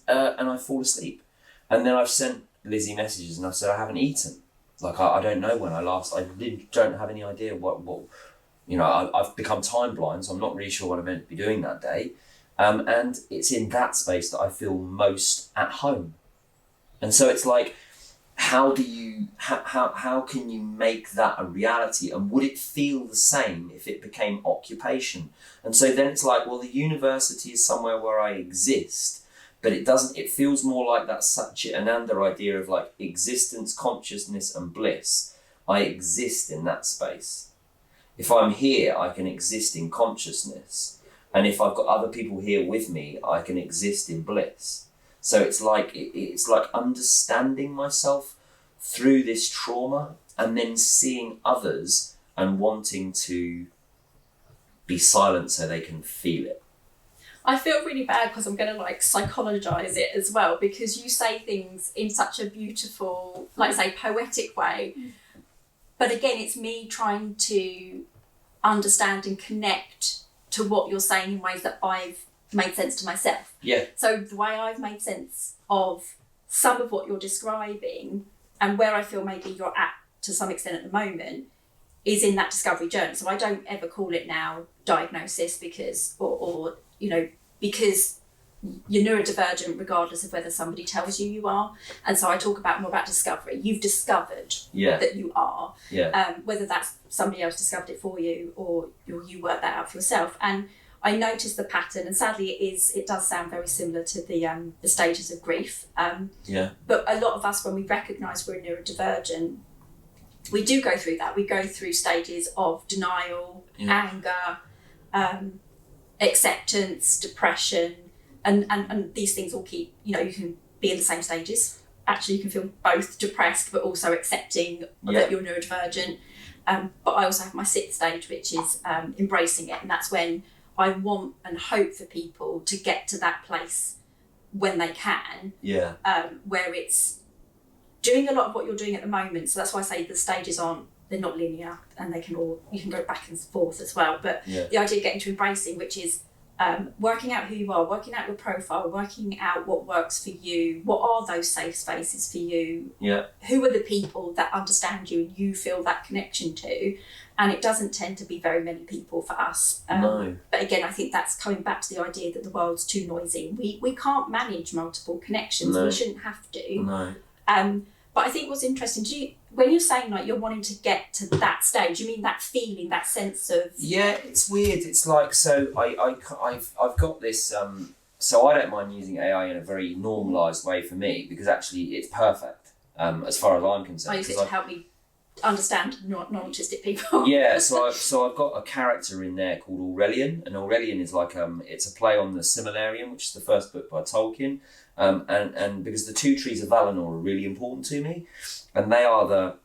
I fall asleep. And then I've sent Lizzie messages and I've said, I haven't eaten. Like, I don't know when I don't have any idea what I've become time blind, so I'm not really sure what I'm meant to be doing that day. And it's in that space that I feel most at home. And so it's like, how can you make that a reality? And would it feel the same if it became occupation? And so then it's like, well, the university is somewhere where I exist, but it feels more like that Satchitananda idea of like existence, consciousness and bliss. I exist in that space. If I'm here, I can exist in consciousness. And if I've got other people here with me, I can exist in bliss. So it's like understanding myself through this trauma, and then seeing others and wanting to be silent so they can feel it. I feel really bad because I'm going to like psychologize it as well, because you say things in such a beautiful, like say, poetic way. But again, it's me trying to understand and connect to what you're saying in ways that I've made sense to myself. Yeah. So the way I've made sense of some of what you're describing and where I feel maybe you're at to some extent at the moment is in that discovery journey. So I don't ever call it now diagnosis because you're neurodivergent regardless of whether somebody tells you are. And so I talk more about discovery. You've discovered that you are. Yeah. Whether that's somebody else discovered it for you or you work that out for yourself. And I noticed the pattern, and sadly it does sound very similar to the stages of grief. But a lot of us, when we recognise we're neurodivergent, we do go through that. We go through stages of denial, anger, acceptance, depression, and these things all keep, you can be in the same stages. Actually, you can feel both depressed but also accepting that you're neurodivergent. But I also have my sixth stage, which is embracing it, and that's when I want and hope for people to get to that place when they can, where it's doing a lot of what you're doing at the moment. So that's why I say the stages they're not linear, and you can go back and forth as well. But the idea of getting to embracing, which is working out who you are, working out your profile, working out what works for you, what are those safe spaces for you, who are the people that understand you and you feel that connection to. And it doesn't tend to be very many people for us. No. But again, I think that's coming back to the idea that the world's too noisy. We can't manage multiple connections. No. We shouldn't have to. No. But I think what's interesting, when you're saying like you're wanting to get to that stage, you mean that feeling, that sense of... Yeah, it's weird. It's like, so I've got this, so I don't mind using AI in a very normalised way for me, because actually it's perfect, as far as I'm concerned. I use it to help me understand non-autistic people. Yeah, so I've got a character in there called Aurelian, and Aurelian is like, it's a play on the Silmarillion, which is the first book by Tolkien. And because the two trees of Valinor are really important to me, and they are the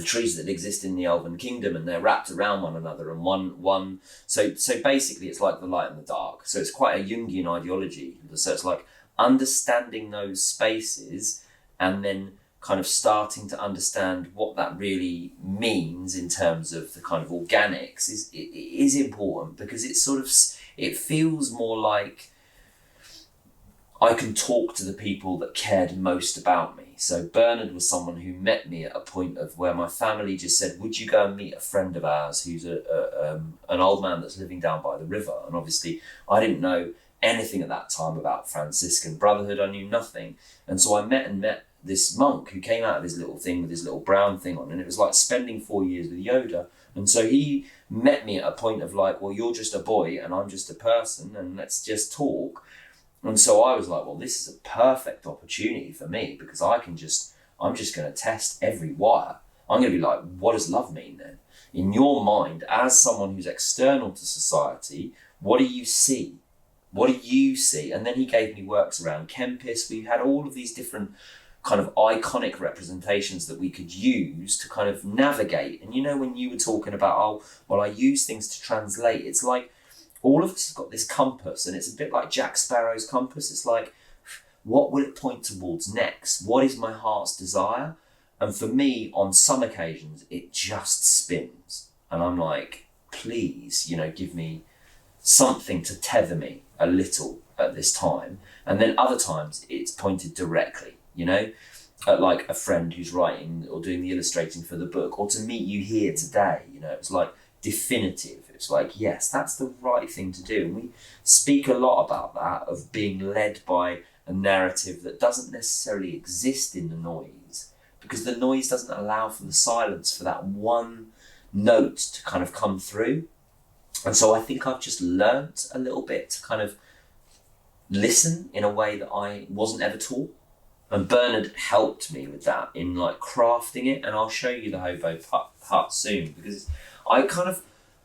trees that exist in the Elven Kingdom, and they're wrapped around one another, and so basically it's like the light and the dark. So it's quite a Jungian ideology. So it's like understanding those spaces and then kind of starting to understand what that really means in terms of the kind of organics is important, because it feels more like I can talk to the people that cared most about me. So Bernard was someone who met me at a point of where my family just said, would you go and meet a friend of ours who's an old man that's living down by the river? And obviously I didn't know anything at that time about Franciscan Brotherhood. I knew nothing. And so I met this monk who came out of his little thing with his little brown thing on, and it was like spending 4 years with Yoda. And so he met me at a point of like, well, you're just a boy and I'm just a person, and let's just talk. And so I was like, well, this is a perfect opportunity for me, because I'm just going to test every wire. I'm going to be like, what does love mean then? In your mind, as someone who's external to society, what do you see? What do you see? And then he gave me works around Kempis. We had all of these different kind of iconic representations that we could use to kind of navigate. And when you were talking about, I use things to translate, it's like all of us have got this compass, and it's a bit like Jack Sparrow's compass. It's like, what will it point towards next? What is my heart's desire? And for me, on some occasions, it just spins. And I'm like, please, give me something to tether me a little at this time. And then other times it's pointed directly, at like a friend who's writing or doing the illustrating for the book, or to meet you here today. It's like definitive. It's like, yes, that's the right thing to do. And we speak a lot about that, of being led by a narrative that doesn't necessarily exist in the noise, because the noise doesn't allow for the silence for that one note to kind of come through. And so I think I've just learnt a little bit to kind of listen in a way that I wasn't ever taught. And Bernard helped me with that in like crafting it. And I'll show you the HoboPoet soon, because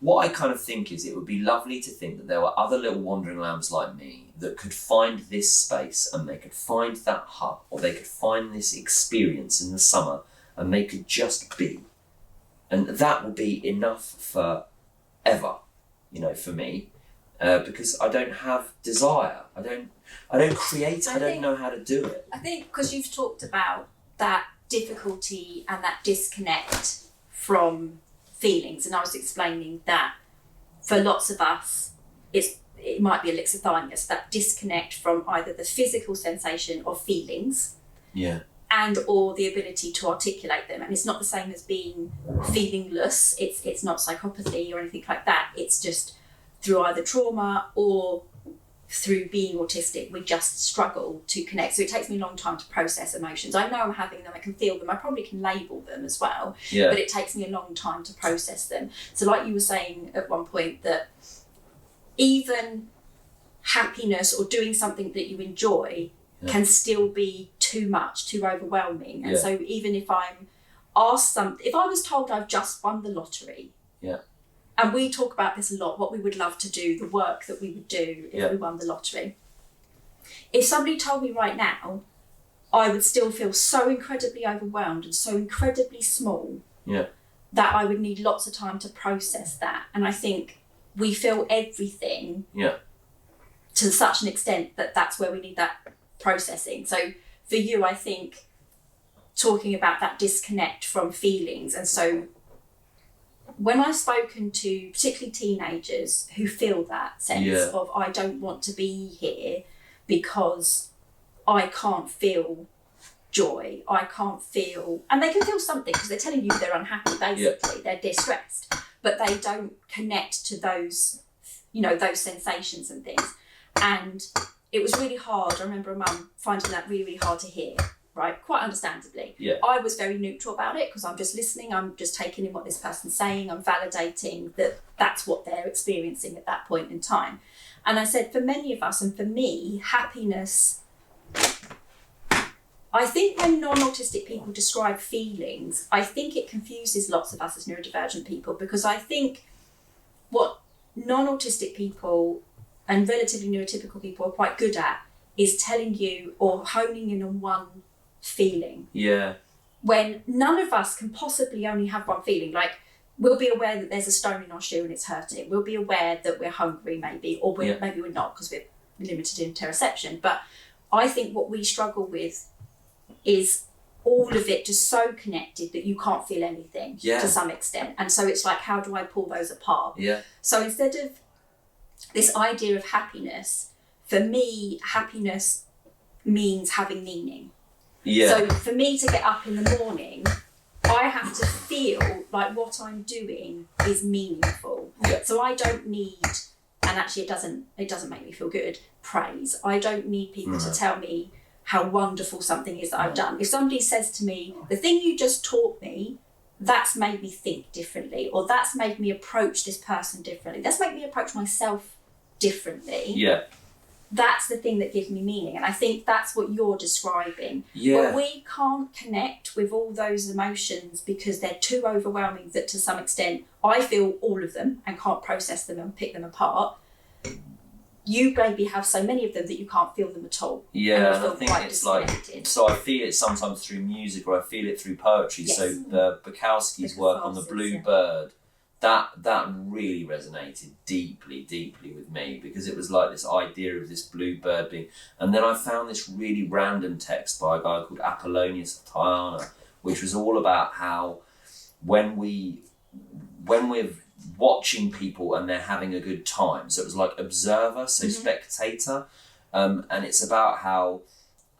what I kind of think is, it would be lovely to think that there were other little wandering lambs like me that could find this space, and they could find that hut, or they could find this experience in the summer, and they could just be. And that would be enough forever, for me, because I don't have desire. I don't create. I don't know how to do it. I think because you've talked about that difficulty and that disconnect from feelings, and I was explaining that for lots of us, it might be alexithymia, that disconnect from either the physical sensation of feelings, and or the ability to articulate them. And it's not the same as being feelingless. It's not psychopathy or anything like that. It's just through either trauma or through being autistic, we just struggle to connect. So it takes me a long time to process emotions. I know I'm having them, I can feel them, I probably can label them as well, but it takes me a long time to process them. So like you were saying at one point, that even happiness or doing something that you enjoy can still be too much, too overwhelming. And so even if I'm asked if I was told I've just won the lottery, and we talk about this a lot, what we would love to do, the work that we would do if we won the lottery. If somebody told me right now, I would still feel so incredibly overwhelmed and so incredibly small that I would need lots of time to process that. And I think we feel everything to such an extent that that's where we need that processing. So for you, I think talking about that disconnect from feelings, and so when I've spoken to particularly teenagers who feel that sense of, I don't want to be here because I can't feel joy, I can't feel, and they can feel something because they're telling you they're unhappy, basically, they're distressed, but they don't connect to those, those sensations and things. And it was really hard. I remember a mum finding that really, really hard to hear. Right, quite understandably. I was very neutral about it because I'm just listening, I'm just taking in what this person's saying, I'm validating that that's what they're experiencing at that point in time. And I said, for many of us, and for me, happiness, I think when non-autistic people describe feelings, I think it confuses lots of us as neurodivergent people, because I think what non-autistic people and relatively neurotypical people are quite good at is telling you or honing in on one feeling. When none of us can possibly only have one feeling. Like, we'll be aware that there's a stone in our shoe and it's hurting. We'll be aware that we're hungry, maybe, or maybe we're not because we're limited in interoception. But I think what we struggle with is all of it just so connected that you can't feel anything to some extent. And so it's like, how do I pull those apart? So instead of this idea of happiness, for me, happiness means having meaning. So for me to get up in the morning, I have to feel like what I'm doing is meaningful. So I don't need, and actually it doesn't make me feel good, praise. I don't need people to tell me how wonderful something is that I've done. If somebody says to me, the thing you just taught me, that's made me think differently, or that's made me approach this person differently, that's made me approach myself differently. That's the thing that gives me meaning. And I think that's what you're describing. When we can't connect with all those emotions because they're too overwhelming, that to some extent I feel all of them and can't process them and pick them apart, you maybe have so many of them that you can't feel them at all. Yeah, and you I think it's like, so I feel it sometimes through music or I feel it through poetry. Yes. So Bukowski's work on the Blue Bird, that really resonated deeply with me, because it was like this idea of this blue bird being, and then I found this really random text by a guy called Apollonius of Tyana, which was all about how when we're watching people and they're having a good time, so it was like observer, so spectator, and it's about how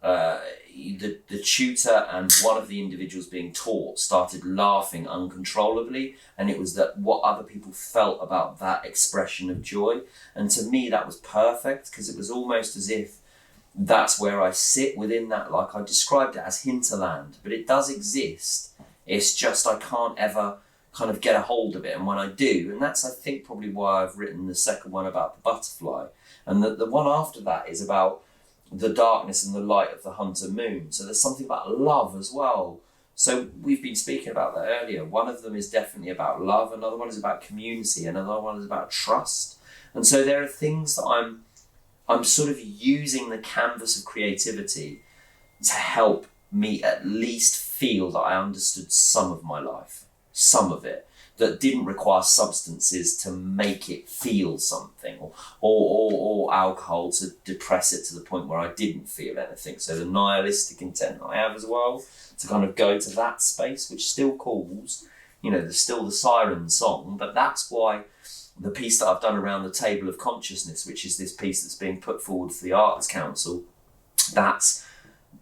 the tutor and one of the individuals being taught started laughing uncontrollably, and it was that what other people felt about that expression of joy. And to me that was perfect, because it was almost as if that's where I sit within that, like I described it as hinterland, but it does exist. It's just I can't ever kind of get a hold of it, and when I do, and that's I think probably why I've written the second one about the butterfly, and the one after that is about the darkness and the light of the hunter moon. So there's something about love as well. So we've been speaking about that earlier. One of them is definitely about love, another one is about community, another one is about trust. And so there are things that I'm sort of using the canvas of creativity to help me at least feel that I understood some of my life, some of it, that didn't require substances to make it feel something, or alcohol to depress it to the point where I didn't feel anything. So the nihilistic intent I have as well, to kind of go to that space, which still calls, there's still the siren song, but that's why the piece that I've done around the table of consciousness, which is this piece that's being put forward for the Arts Council, that's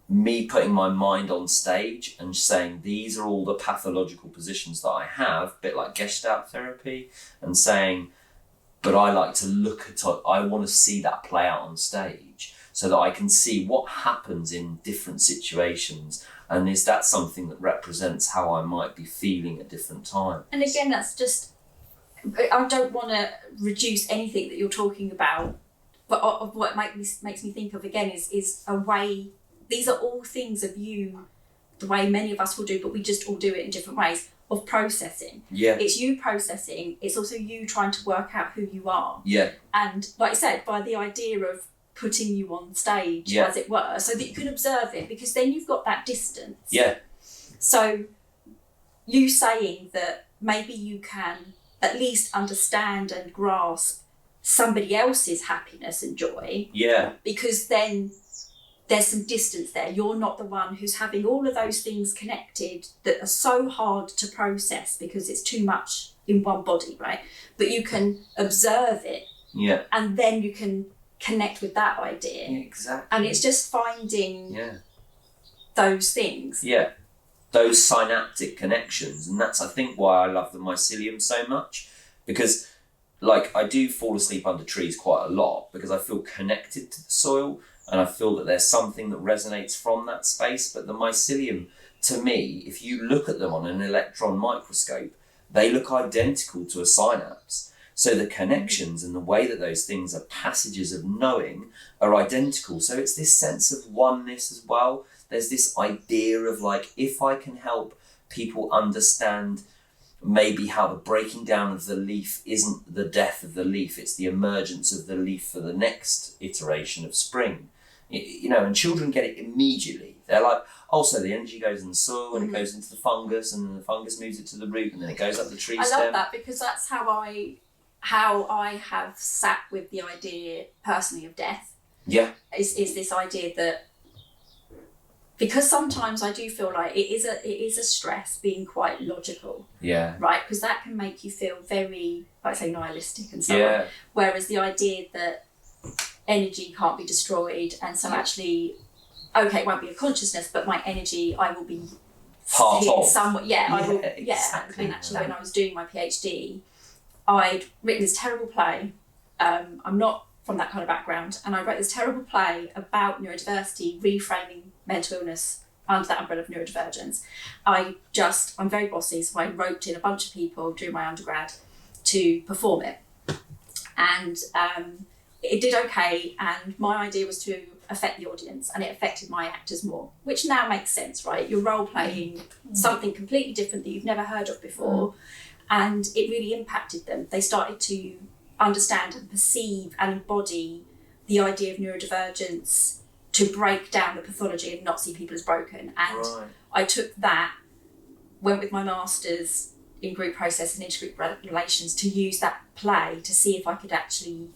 me putting my mind on stage and saying these are all the pathological positions that I have, a bit like Gestalt therapy, and saying, but I like to look at it, I want to see that play out on stage so that I can see what happens in different situations, and is that something that represents how I might be feeling at different times. And again, that's just, I don't want to reduce anything that you're talking about, but of what makes me think of again is a way. These are all things of you, the way many of us will do, but we just all do it in different ways, of processing. Yeah. It's you processing, it's also you trying to work out who you are. Yeah. And like I said, by the idea of putting you on stage, as it were, so that you can observe it, because then you've got that distance. Yeah. So you saying that maybe you can at least understand and grasp somebody else's happiness and joy. Yeah. Because then there's some distance there. You're not the one who's having all of those things connected that are so hard to process because it's too much in one body, right? But you can observe it. Yeah. And then you can connect with that idea. Yeah, exactly. And it's just finding those things. Yeah. Those synaptic connections. And that's, I think, why I love the mycelium so much. Because, I do fall asleep under trees quite a lot because I feel connected to the soil. And I feel that there's something that resonates from that space. But the mycelium, to me, if you look at them on an electron microscope, they look identical to a synapse. So the connections and the way that those things are passages of knowing are identical. So it's this sense of oneness as well. There's this idea of if I can help people understand maybe how the breaking down of the leaf isn't the death of the leaf, it's the emergence of the leaf for the next iteration of spring. And children get it immediately. They're like, so the energy goes in the soil and it goes into the fungus, and then the fungus moves it to the root, and then it goes up the tree stem. I love that, because that's how I have sat with the idea personally of death. Yeah. Is this idea that, because sometimes I do feel like it is a stress being quite logical. Yeah. Right? Because that can make you feel very, like I say, nihilistic and so on. Whereas the idea that energy can't be destroyed, and so actually, it won't be a consciousness, but my energy, I will be part of somewhere. I will. Exactly. And actually, when I was doing my PhD, I'd written this terrible play. I'm not from that kind of background, and I wrote this terrible play about neurodiversity, reframing mental illness under that umbrella of neurodivergence. I'm very bossy, so I roped in a bunch of people during my undergrad to perform it, and it did okay, and my idea was to affect the audience, and it affected my actors more, which now makes sense, right? You're role-playing something completely different that you've never heard of before, and it really impacted them. They started to understand and perceive and embody the idea of neurodivergence to break down the pathology and not see people as broken. And I took that, went with my master's in group process and intergroup relations to use that play to see if I could actually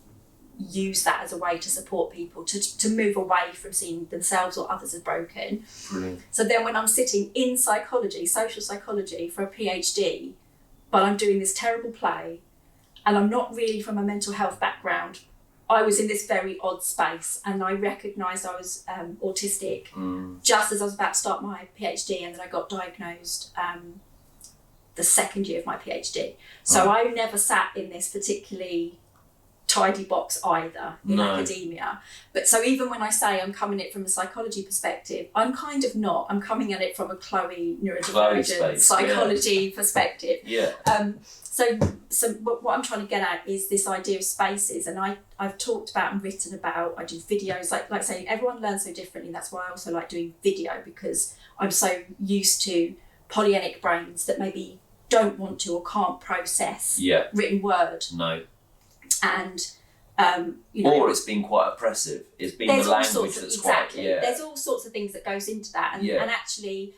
use that as a way to support people to move away from seeing themselves or others as broken. Brilliant. So then when I'm sitting in psychology, social psychology for a PhD, but I'm doing this terrible play and I'm not really from a mental health background, I was in this very odd space and I recognised I was autistic just as I was about to start my PhD, and then I got diagnosed the second year of my PhD. So I never sat in this particularly tidy box either in academia. But so even when I say I'm coming at it from a psychology perspective, I'm kind of not. I'm coming at it from a Chloe neurodivergent psychology perspective. Yeah. So what I'm trying to get at is this idea of spaces, and I've talked about and written about, I do videos, like I say, everyone learns so differently. That's why I also like doing video, because I'm so used to Polyennic brains that maybe don't want to or can't process written word. No. And or it's been quite oppressive. It's been the language that's quite There's all sorts of things that goes into that, and actually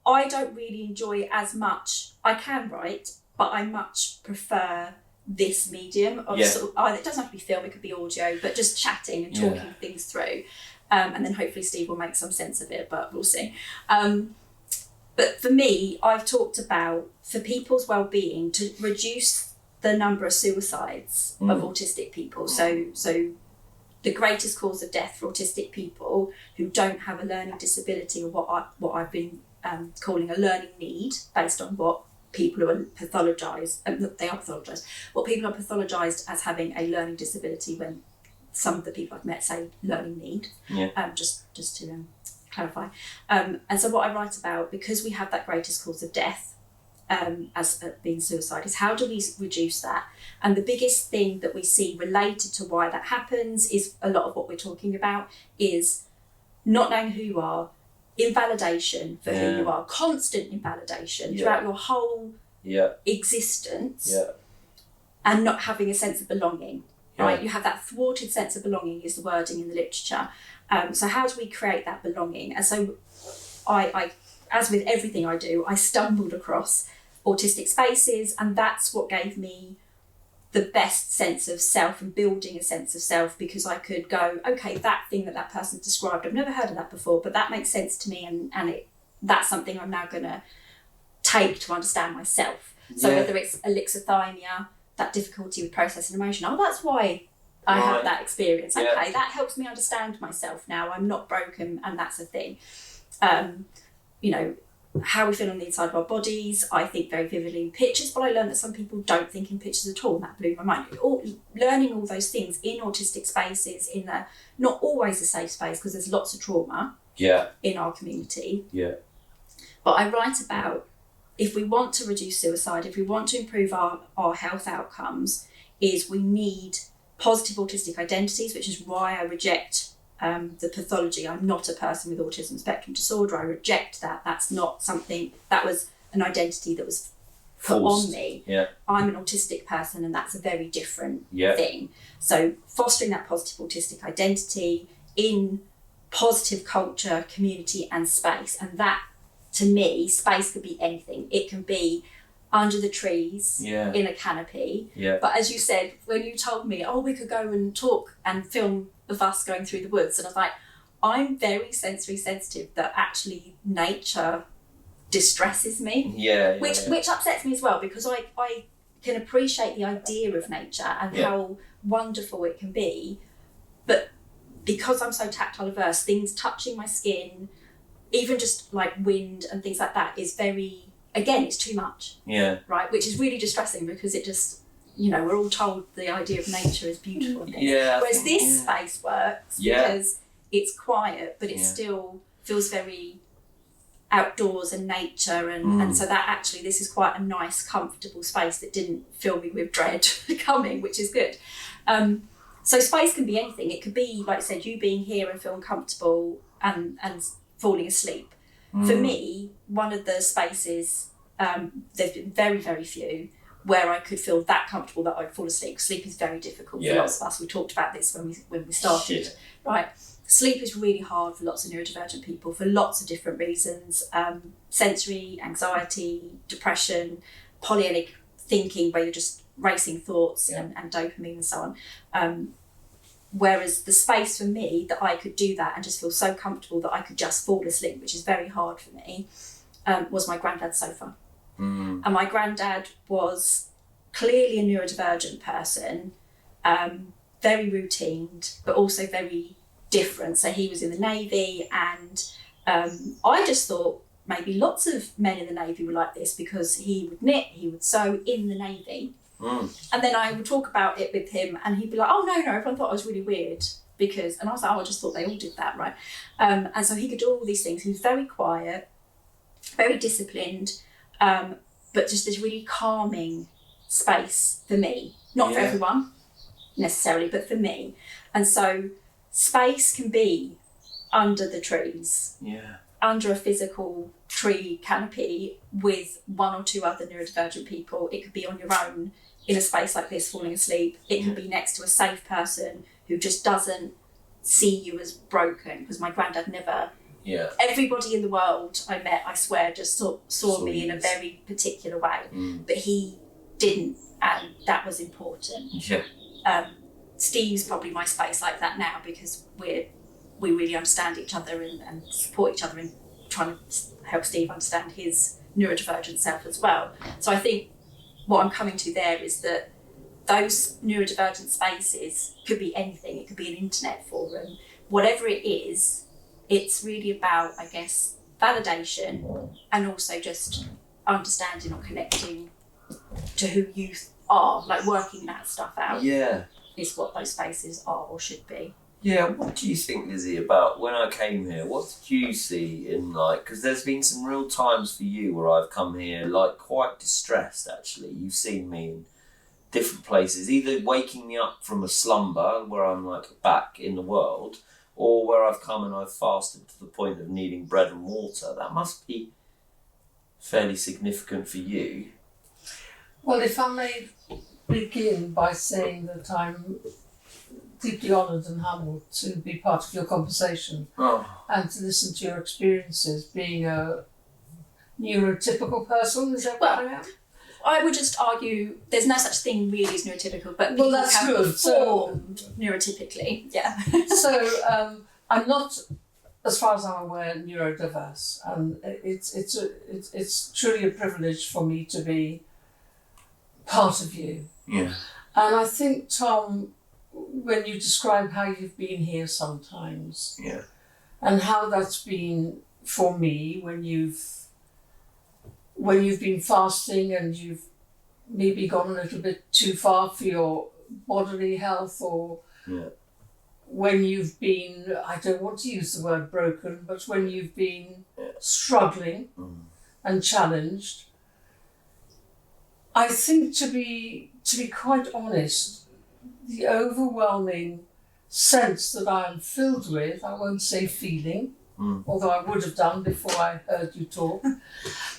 I don't really enjoy as much. I can write, but I much prefer this medium of sort of, it doesn't have to be film, it could be audio, but just chatting and talking things through, and then hopefully Steve will make some sense of it, but we'll see. But for me, I've talked about, for people's well-being, to reduce the number of suicides of autistic people. So the greatest cause of death for autistic people who don't have a learning disability, or what I've been calling a learning need, based on what people who are pathologised, what people are pathologised as having a learning disability, when some of the people I've met say learning need, just to clarify. And so what I write about, because we have that greatest cause of death, as being suicide, is how do we reduce that? And the biggest thing that we see related to why that happens is a lot of what we're talking about is not knowing who you are, invalidation for who you are, constant invalidation throughout your whole existence, and not having a sense of belonging. Right, you have that thwarted sense of belonging is the wording in the literature. So how do we create that belonging? And so I as with everything I do, I stumbled across autistic spaces, and that's what gave me the best sense of self and building a sense of self, because I could go, okay, that thing that person described, I've never heard of that before, but that makes sense to me, and that's something I'm now going to take to understand myself. So whether it's alexithymia, that difficulty with processing emotion, that's why I have that experience. Okay, that helps me understand myself now. I'm not broken, and that's a thing. How we feel on the inside of our bodies, I think very vividly in pictures, but I learned that some people don't think in pictures at all, and that blew my mind. Learning all those things in autistic spaces, in a not always a safe space, because there's lots of trauma in our community. But I write about, if we want to reduce suicide, if we want to improve our health outcomes, is we need positive autistic identities, which is why I reject the pathology. I'm not a person with autism spectrum disorder. I reject that. That's not something, that was an identity that was put on me. I'm an autistic person, and that's a very different thing. So fostering that positive autistic identity in positive culture, community and space. And that, to me, space could be anything. It can be under the trees in a canopy. But as you said, when you told me, we could go and talk and film of us going through the woods, and I was like, I'm very sensory sensitive, that actually nature distresses me, which upsets me as well, because I can appreciate the idea of nature and how wonderful it can be, but because I'm so tactile averse, things touching my skin, even just like wind and things like that, is very, again, it's too much, right, which is really distressing, because it just, we're all told the idea of nature is beautiful and things. Whereas this space works because it's quiet, but it still feels very outdoors and nature, and so that actually, this is quite a nice, comfortable space that didn't fill me with dread coming, which is good. So space can be anything. It could be, like I said, you being here and feeling comfortable and falling asleep. For me, one of the spaces, there's been very, very few, where I could feel that comfortable that I'd fall asleep. Sleep is very difficult for lots of us. We talked about this when we started, right? Sleep is really hard for lots of neurodivergent people for lots of different reasons. Sensory, anxiety, depression, Polyennic thinking where you're just racing thoughts and dopamine and so on. Whereas the space for me that I could do that and just feel so comfortable that I could just fall asleep, which is very hard for me, was my granddad's sofa. And my granddad was clearly a neurodivergent person, very routined, but also very different. So he was in the Navy, and I just thought maybe lots of men in the Navy were like this because he would knit, he would sew in the Navy. And then I would talk about it with him and he'd be like, oh, no, everyone thought I was really weird because, and I was like, oh, I just thought they all did that, right? And so he could do all these things. He was very quiet, very disciplined, but just this really calming space for me. Not for everyone necessarily, but for me. And so space can be under the trees, under a physical tree canopy with one or two other neurodivergent people. It could be on your own in a space like this, falling asleep. It could be next to a safe person who just doesn't see you as broken, because my granddad never... Everybody in the world I met, I swear, just saw me in a very particular way. But he didn't, and that was important. Steve's probably my space like that now because we really understand each other and support each other in trying to help Steve understand his neurodivergent self as well. So I think what I'm coming to there is that those neurodivergent spaces could be anything. It could be an internet forum, whatever it is. It's really about, I guess, validation and also just understanding or connecting to who you are, like working that stuff out. Is what those spaces are or should be. What do you think, Lizzie, about when I came here? What did you see in, like, because there's been some real times for you where I've come here, like, quite distressed, actually. You've seen me in different places, either waking me up from a slumber where I'm, like, back in the world, or where I've come and I've fasted to the point of needing bread and water. That must be fairly significant for you. Well, if I may begin by saying that I'm deeply honoured and humbled to be part of your conversation and to listen to your experiences being a neurotypical person. Is that what I am? I would just argue there's no such thing really as neurotypical, but people have performed neurotypically. So I'm not, as far as I'm aware, neurodiverse, and it's truly a privilege for me to be part of you. And I think, Tom, when you describe how you've been here sometimes, and how that's been for me when you've been fasting and you've maybe gone a little bit too far for your bodily health, or when you've been, I don't want to use the word broken, but when you've been struggling and challenged, I think to be quite honest, the overwhelming sense that I am filled with, I won't say feeling, although I would have done before I heard you talk,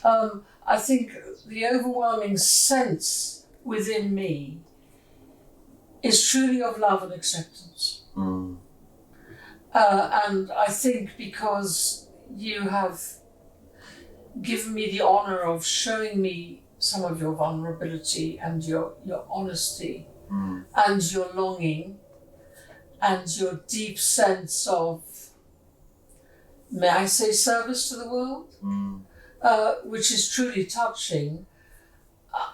I think the overwhelming sense within me is truly of love and acceptance. And I think because you have given me the honour of showing me some of your vulnerability and your honesty and your longing and your deep sense of, may I say, service to the world, which is truly touching.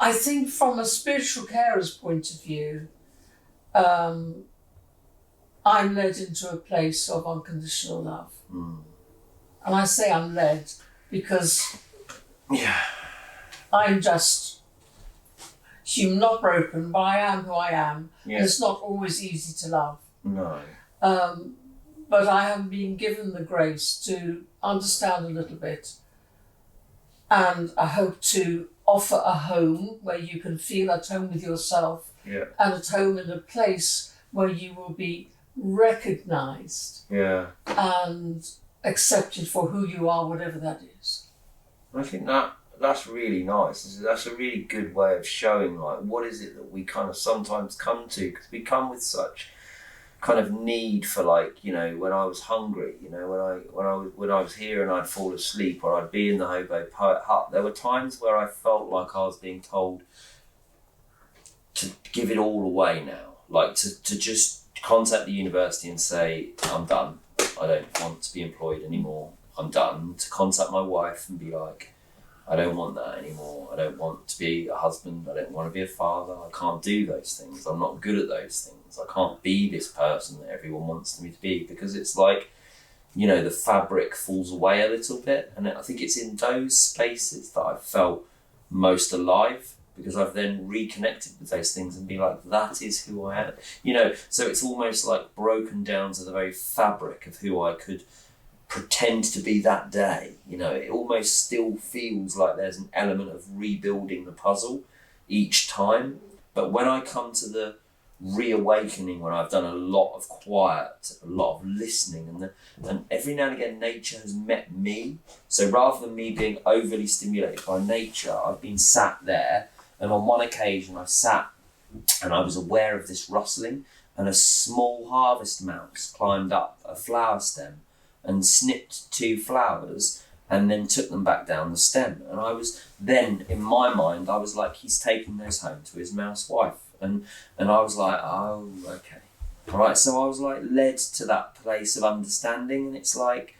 I think from a spiritual carer's point of view, I'm led into a place of unconditional love. And I say I'm led because I'm just human, not broken, but I am who I am. And it's not always easy to love. No. But I have been given the grace to understand a little bit, and I hope to offer a home where you can feel at home with yourself and at home in a place where you will be recognised and accepted for who you are, whatever that is. I think that that's really nice. That's a really good way of showing like what is it that we kind of sometimes come to, because we come with such kind of need for, like, you know, when I was hungry, you know, when I was here and I'd fall asleep, or I'd be in the HoboPoet hut, there were times where I felt like I was being told to give it all away now, like to just contact the university and say, I'm done, I don't want to be employed anymore, I'm done, to contact my wife and be like, I don't want that anymore, I don't want to be a husband, I don't want to be a father, I can't do those things, I'm not good at those things, I can't be this person that everyone wants me to be, because it's like, you know, the fabric falls away a little bit. And I think it's in those spaces that I felt most alive, because I've then reconnected with those things and be like, that is who I am, you know. So it's almost like broken down to the very fabric of who I could pretend to be that day, you know. It almost still feels like there's an element of rebuilding the puzzle each time. But when I come to the reawakening, when I've done a lot of quiet, a lot of listening, and every now and again nature has met me. So rather than me being overly stimulated by nature, I've been sat there, and on one occasion I sat and I was aware of this rustling, and a small harvest mouse climbed up a flower stem and snipped 2 flowers and then took them back down the stem. And I was then, in my mind, I was like, he's taking those home to his mouse wife. And I was like, oh, okay. All right, so I was like led to that place of understanding. And it's like,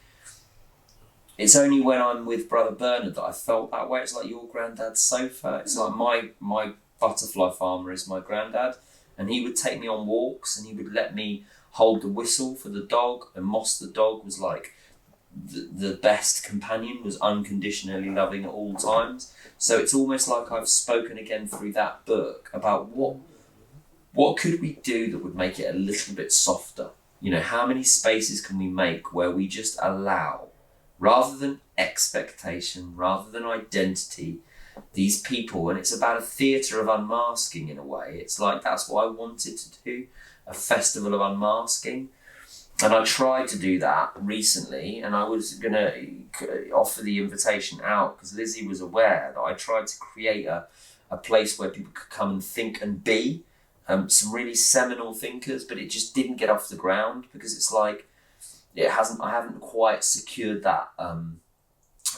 it's only when I'm with Brother Bernard that I felt that way. It's like your granddad's sofa. It's like my butterfly farmer is my granddad. And he would take me on walks and he would let me hold the whistle for the dog, and Moss the dog was like the best companion, was unconditionally loving at all times. So it's almost like I've spoken again through that book about what could we do that would make it a little bit softer. You know, how many spaces can we make where we just allow, rather than expectation, rather than identity, these people. And it's about a theatre of unmasking in a way. It's like, that's what I wanted to do, a festival of unmasking. And I tried to do that recently, and I was going to offer the invitation out because Lizzie was aware that I tried to create a place where people could come and think and be some really seminal thinkers, but it just didn't get off the ground because it's like, I haven't quite secured that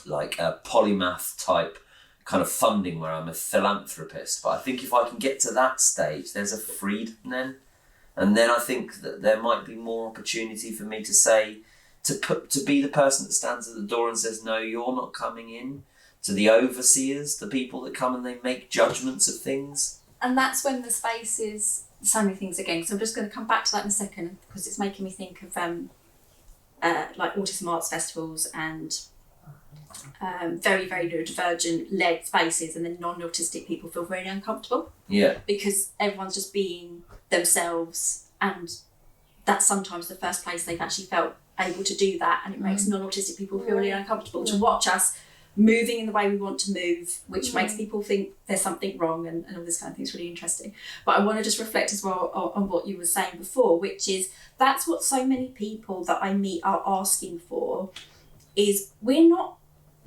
like a polymath type kind of funding where I'm a philanthropist. But I think if I can get to that stage, there's a freedom then. And then I think that there might be more opportunity for me to say, to be the person that stands at the door and says, no, you're not coming in, to the overseers, the people that come and they make judgments of things. And that's when the space is so many things again. So I'm just going to come back to that in a second because it's making me think of like autism arts festivals and very, very neurodivergent led spaces, and then non-autistic people feel very uncomfortable. Yeah. Because everyone's just being themselves, and that's sometimes the first place they've actually felt able to do that, and it makes non-autistic people feel really uncomfortable to watch us moving in the way we want to move, which makes people think there's something wrong, and all this kind of thing is really interesting. But I want to just reflect as well on what you were saying before, which is that's what so many people that I meet are asking for, is we're not,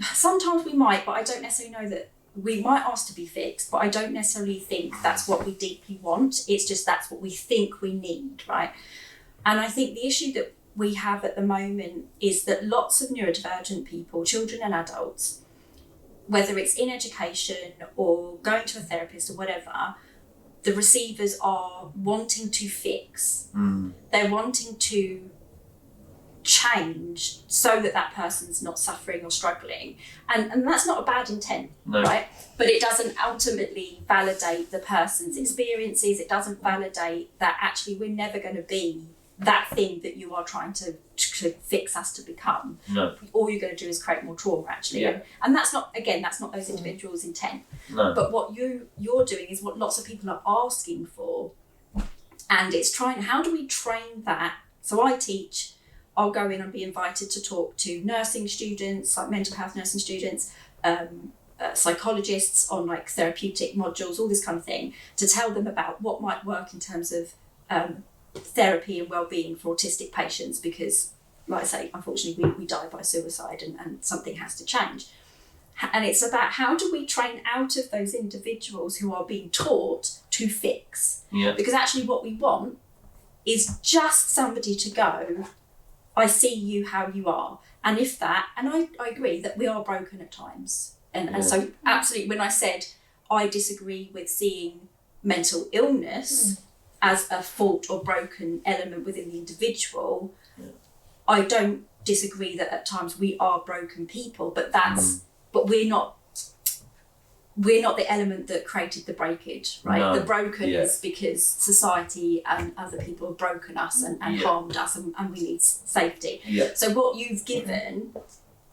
sometimes we might, but I don't necessarily know that we might ask to be fixed, but I don't necessarily think that's what we deeply want. It's just that's what we think we need, right? And I think the issue that we have at the moment is that lots of neurodivergent people, children and adults, whether it's in education or going to a therapist or whatever, the receivers are wanting to fix. They're wanting to change so that person's not suffering or struggling, and that's not a bad intent, right? But it doesn't ultimately validate the person's experiences. It doesn't validate that actually we're never going to be that thing that you are trying to fix us to become. No. All you're going to do is create more trauma, actually. Yeah. And that's not those individuals' intent. No. But what you're doing is what lots of people are asking for, and it's how do we train that? So I teach. I'll go in and be invited to talk to nursing students, like mental health nursing students, psychologists on like therapeutic modules, all this kind of thing, to tell them about what might work in terms of therapy and well-being for autistic patients, because, like I say, unfortunately we die by suicide and something has to change. And it's about how do we train out of those individuals who are being taught to fix. Yeah. Because actually what we want is just somebody to go, I see you how you are. And if that, and I agree that we are broken at times. And so absolutely, when I said I disagree with seeing mental illness as a fault or broken element within the individual, I don't disagree that at times we are broken people, but but we're not the element that created the breakage, right? No. The broken is because society and other people have broken us and harmed us, and we need safety. Yeah. So what you've given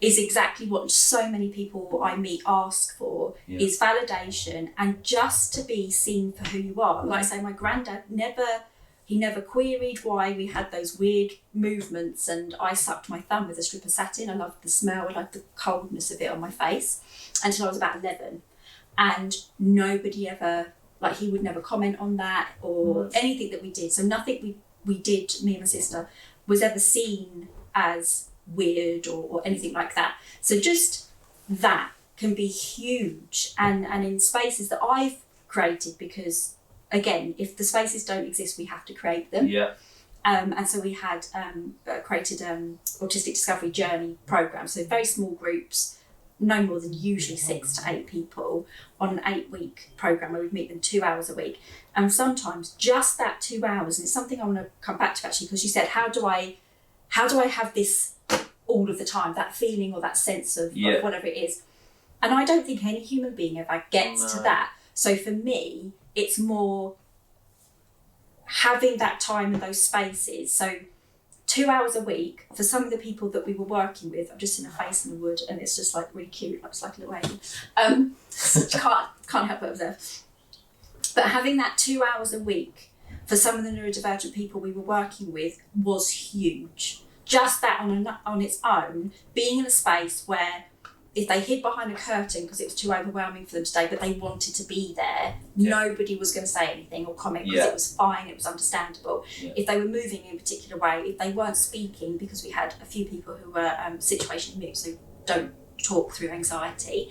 is exactly what so many people I meet ask for, is validation and just to be seen for who you are. Like I say, my granddad never queried why we had those weird movements, and I sucked my thumb with a strip of satin. I loved the smell, I loved the coldness of it on my face until I was about 11. And nobody ever, like, he would never comment on that or anything that we did. So nothing we did, me and my sister, was ever seen as weird or anything like that. So just that can be huge, and in spaces that I've created, because again, if the spaces don't exist, we have to create them. Yeah. And so we had created autistic discovery journey programs, so very small groups, no more than usually 6 to 8 people on an 8-week program where we'd meet them 2 hours a week. And sometimes just that 2 hours, and it's something I want to come back to actually, because you said, how do I have this all of the time, that feeling or that sense of whatever it is. And I don't think any human being ever gets to that. So for me, it's more having that time in those spaces. So 2 hours a week for some of the people that we were working with. I'm just in a face in the wood, and it's just like really cute. Looks like a little lady. Can't help but observe. But having that 2 hours a week for some of the neurodivergent people we were working with was huge. Just that on its own, being in a space where if they hid behind a curtain because it was too overwhelming for them today, but they wanted to be there, nobody was going to say anything or comment because it was fine, it was understandable. If they were moving in a particular way, if they weren't speaking, because we had a few people who were situationally mute, so don't talk through anxiety,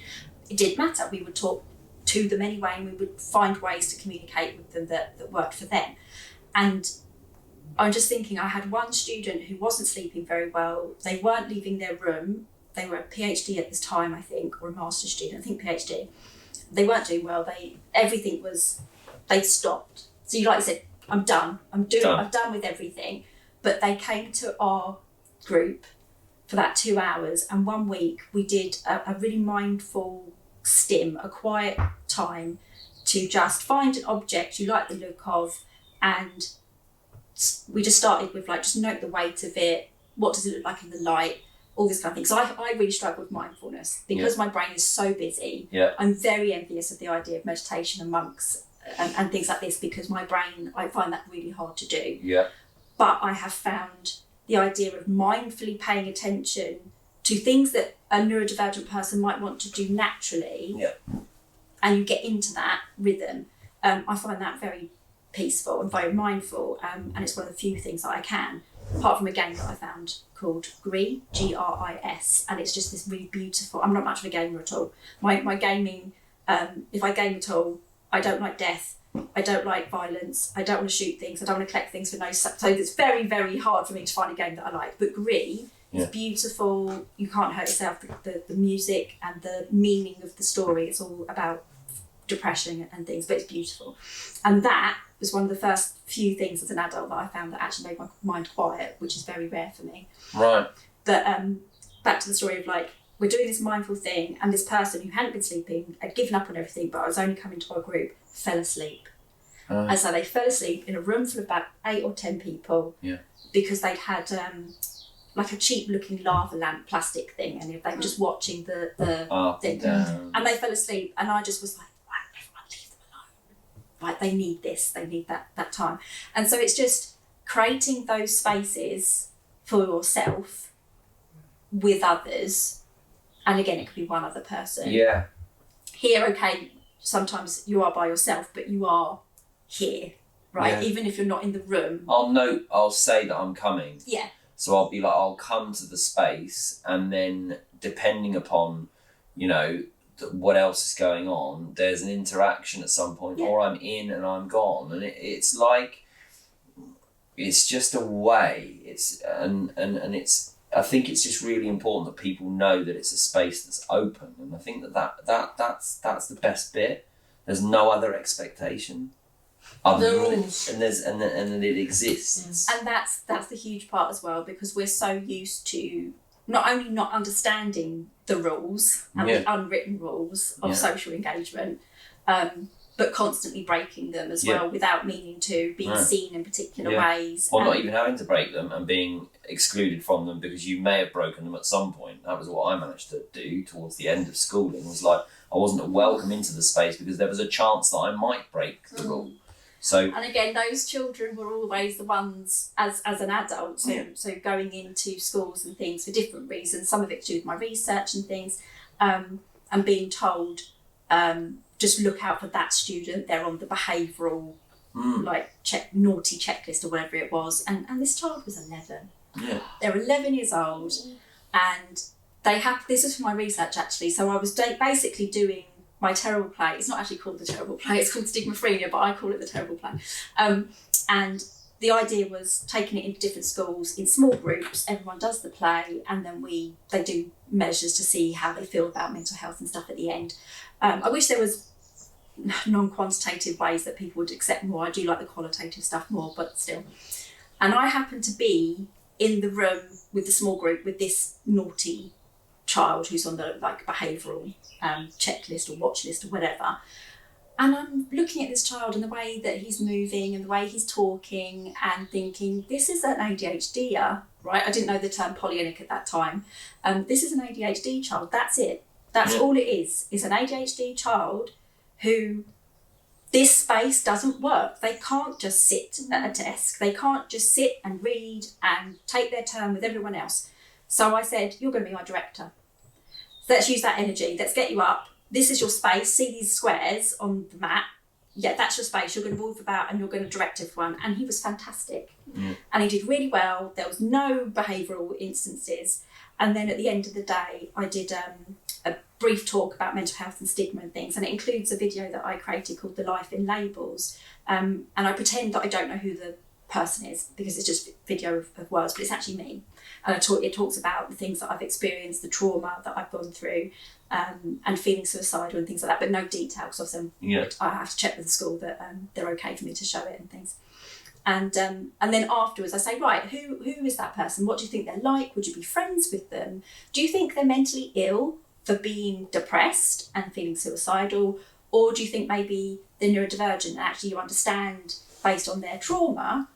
it didn't matter. We would talk to them anyway, and we would find ways to communicate with them that worked for them. And I'm just thinking, I had one student who wasn't sleeping very well. They weren't leaving their room. They were a PhD at this time, I think, or a master's student, I think PhD. They weren't doing well. They stopped. So like you said, I'm done. I'm done with everything. But they came to our group for that 2 hours, and 1 week we did a really mindful stim, a quiet time to just find an object you like the look of, and we just started with just note the weight of it, what does it look like in the light, all this kind of thing. So I really struggle with mindfulness because my brain is so busy. I'm very envious of the idea of meditation and monks and things like this, because my brain, I find that really hard to do. But I have found the idea of mindfully paying attention to things that a neurodivergent person might want to do naturally, and you get into that rhythm, I find that very peaceful and very mindful, and it's one of the few things that I can, apart from a game that I found called Gris, Gris, and it's just this really beautiful, I'm not much of a gamer at all. My gaming, if I game at all, I don't like death, I don't like violence, I don't want to shoot things, I don't want to collect things for no, so it's very, very hard for me to find a game that I like. But Gris is beautiful, you can't hurt yourself, the music and the meaning of the story, it's all about depression and things, but it's beautiful. And that was one of the first few things as an adult that I found that actually made my mind quiet, which is very rare for me. Right. But back to the story of we're doing this mindful thing, and this person who hadn't been sleeping had given up on everything, but I was only coming to our group, fell asleep. And so they fell asleep in a room full of about 8 or 10 people because they'd had a cheap looking lava lamp plastic thing, and they were just watching the thing. And they fell asleep, and I just was like, everyone leave them alone. They need this, they need that time. And so it's just creating those spaces for yourself with others. And again, it could be one other person. Yeah. Here, okay, sometimes you are by yourself, but you are here, right? Yeah. Even if you're not in the room. I'll say that I'm coming. Yeah. So I'll be like, I'll come to the space, and then depending upon, what else is going on. There's an interaction at some point, or I'm in and I'm gone, and it's like it's just a way. It's and it's. I think it's just really important that people know that it's a space that's open, and I think that's the best bit. There's no other expectation. The rules. And then it exists. And that's the huge part as well, because we're so used to not only not understanding the rules and the unwritten rules of social engagement, but constantly breaking them as well without meaning to, being seen in particular ways. Or not even having to break them and being excluded from them because you may have broken them at some point. That was what I managed to do towards the end of schooling. It was like I wasn't welcome into the space because there was a chance that I might break the rule. So, and again, those children were always the ones as an adult, so going into schools and things for different reasons, some of it to do with my research and things, and being told, just look out for that student, they're on the behavioural naughty checklist or whatever it was, and this child was 11. They're 11 years old, and this is for my research actually, so I was basically doing my terrible play. It's not actually called the terrible play, it's called stigmaphrenia, but I call it the terrible play. And the idea was taking it into different schools in small groups, everyone does the play, and then they do measures to see how they feel about mental health and stuff at the end. I wish there was non-quantitative ways that people would accept more. I do like the qualitative stuff more, but still. And I happened to be in the room with the small group with this naughty child who's on the behavioural checklist or watch list or whatever, and I'm looking at this child and the way that he's moving and the way he's talking and thinking, this is an ADHDer, right? I didn't know the term Polyennic at that time. This is an ADHD child, that's it. That's all it is an ADHD child who, this space doesn't work. They can't just sit at a desk, they can't just sit and read and take their turn with everyone else. So I said, you're going to be my director. Let's use that energy. Let's get you up. This is your space. See these squares on the mat? Yeah, that's your space. You're going to move about and you're going to direct everyone. And he was fantastic. And he did really well. There was no behavioural instances. And then at the end of the day, I did a brief talk about mental health and stigma and things. And it includes a video that I created called The Life in Labels. And I pretend that I don't know who the person is because it's just video of words, but it's actually me. And it talks about the things that I've experienced, the trauma that I've gone through, and feeling suicidal and things like that, but no details. Obviously, I have to check with the school that they're okay for me to show it and things. And then afterwards, I say, right, who is that person? What do you think they're like? Would you be friends with them? Do you think they're mentally ill for being depressed and feeling suicidal, or do you think maybe they're neurodivergent and actually you understand based on their trauma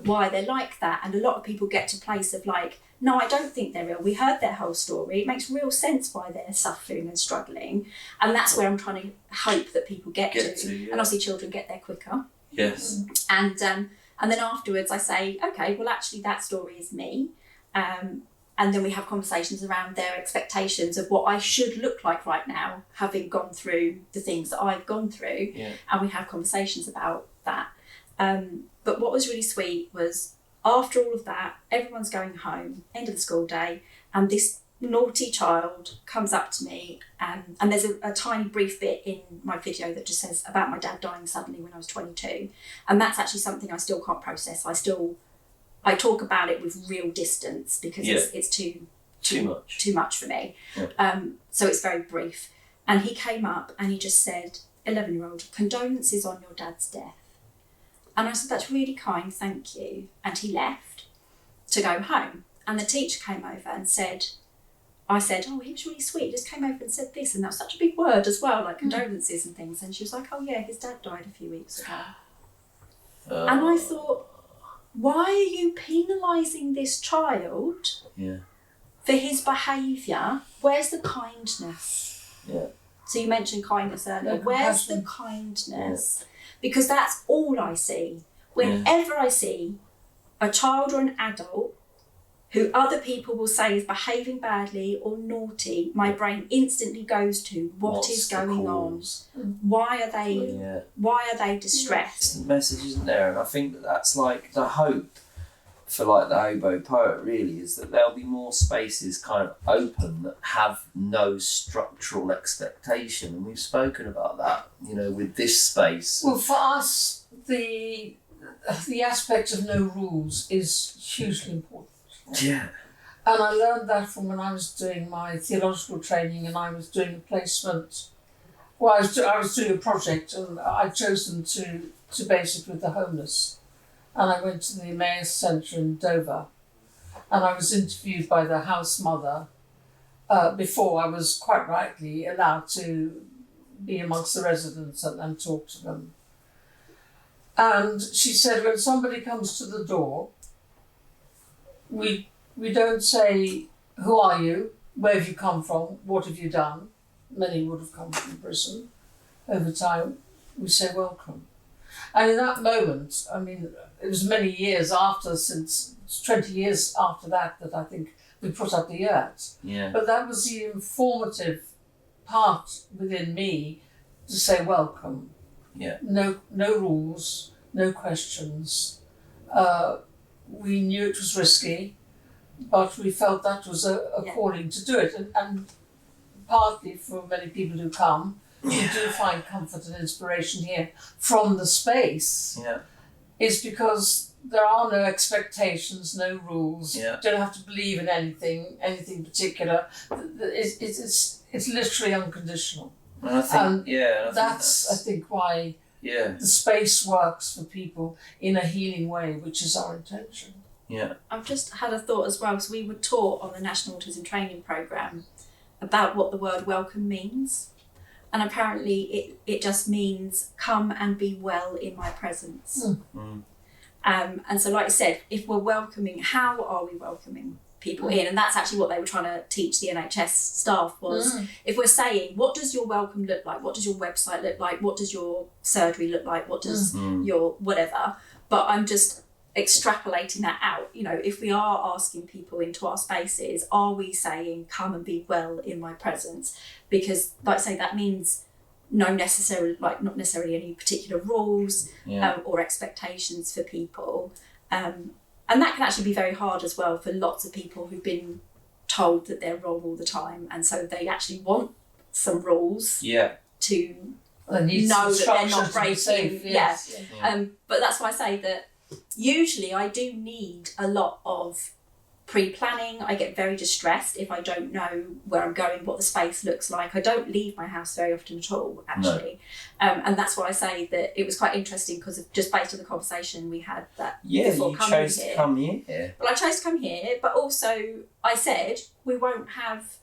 why they're like that? And a lot of people get to a place of like, no, I don't think they're ill. We heard their whole story. It makes real sense why they're suffering and struggling. And that's where I'm trying to hope that people get to. And obviously children get there quicker. Yes. And then afterwards I say, okay, well actually that story is me. And then we have conversations around their expectations of what I should look like right now, having gone through the things that I've gone through. And we have conversations about that. But what was really sweet was after all of that, everyone's going home, end of the school day, and this naughty child comes up to me, and there's a tiny brief bit in my video that just says about my dad dying suddenly when I was 22. And that's actually something I still can't process. I talk about it with real distance because it's too much for me. So it's very brief. And he came up and he just said, 11-year-old, condolences on your dad's death. And I said, that's really kind, thank you. And he left to go home. And the teacher came over and I said, oh, he was really sweet. He just came over and said this. And that was such a big word as well, like condolences and things. And she was like, oh yeah, his dad died a few weeks ago. And I thought, why are you penalising this child for his behaviour? Where's the kindness? So you mentioned kindness earlier. Where's the kindness? Because that's all I see. Whenever I see a child or an adult who other people will say is behaving badly or naughty, my brain instantly goes to what is going on? Why are they distressed? The message isn't there, and I think that's like the hope for like the HoboPoet really is that there'll be more spaces kind of open that have no structural expectation, and we've spoken about that, you know, with this space. Well, for us, the aspect of no rules is hugely important. Yeah. And I learned that from when I was doing my theological training, and I was doing a placement. Well, I was doing a project, and I'd chosen to base it with the homeless. And I went to the Emmaus Centre in Dover, and I was interviewed by the house mother before I was quite rightly allowed to be amongst the residents and talk to them. And she said, when somebody comes to the door, we don't say, who are you? Where have you come from? What have you done? Many would have come from prison. Over time, we say welcome. And in that moment, I mean, it was many years after, since 20 years after that I think we put up the yurt. Yeah. But that was the informative part within me to say welcome. Yeah. No rules, no questions. We knew it was risky, but we felt that was a calling to do it. And partly for many people who come, we do find comfort and inspiration here from the space. Yeah. Is because there are no expectations, no rules. Yeah. You don't have to believe in anything particular. It's literally unconditional. And I think, I think why the space works for people in a healing way, which is our intention. Yeah. I've just had a thought as well. So we were taught on the National Autism Training Programme about what the word welcome means. And apparently it just means come and be well in my presence. Mm. And so, like I said, if we're welcoming, how are we welcoming people in? And that's actually what they were trying to teach the NHS staff was, if we're saying, what does your welcome look like? What does your website look like? What does your surgery look like? What does your whatever? But I'm just extrapolating that out. You know, if we are asking people into our spaces, are we saying, come and be well in my presence? Because, like I say, that means not necessarily any particular rules or expectations for people. And that can actually be very hard as well for lots of people who've been told that they're wrong all the time. And so they actually want some rules to know that they're not breaking. But that's why I say that usually I do need a lot of pre-planning. I get very distressed if I don't know where I'm going, what the space looks like. I don't leave my house very often at all, actually. No. And that's why I say that it was quite interesting because just based on the conversation we had that before coming here. You chose to come here. Well, I chose to come here, but also I said we won't have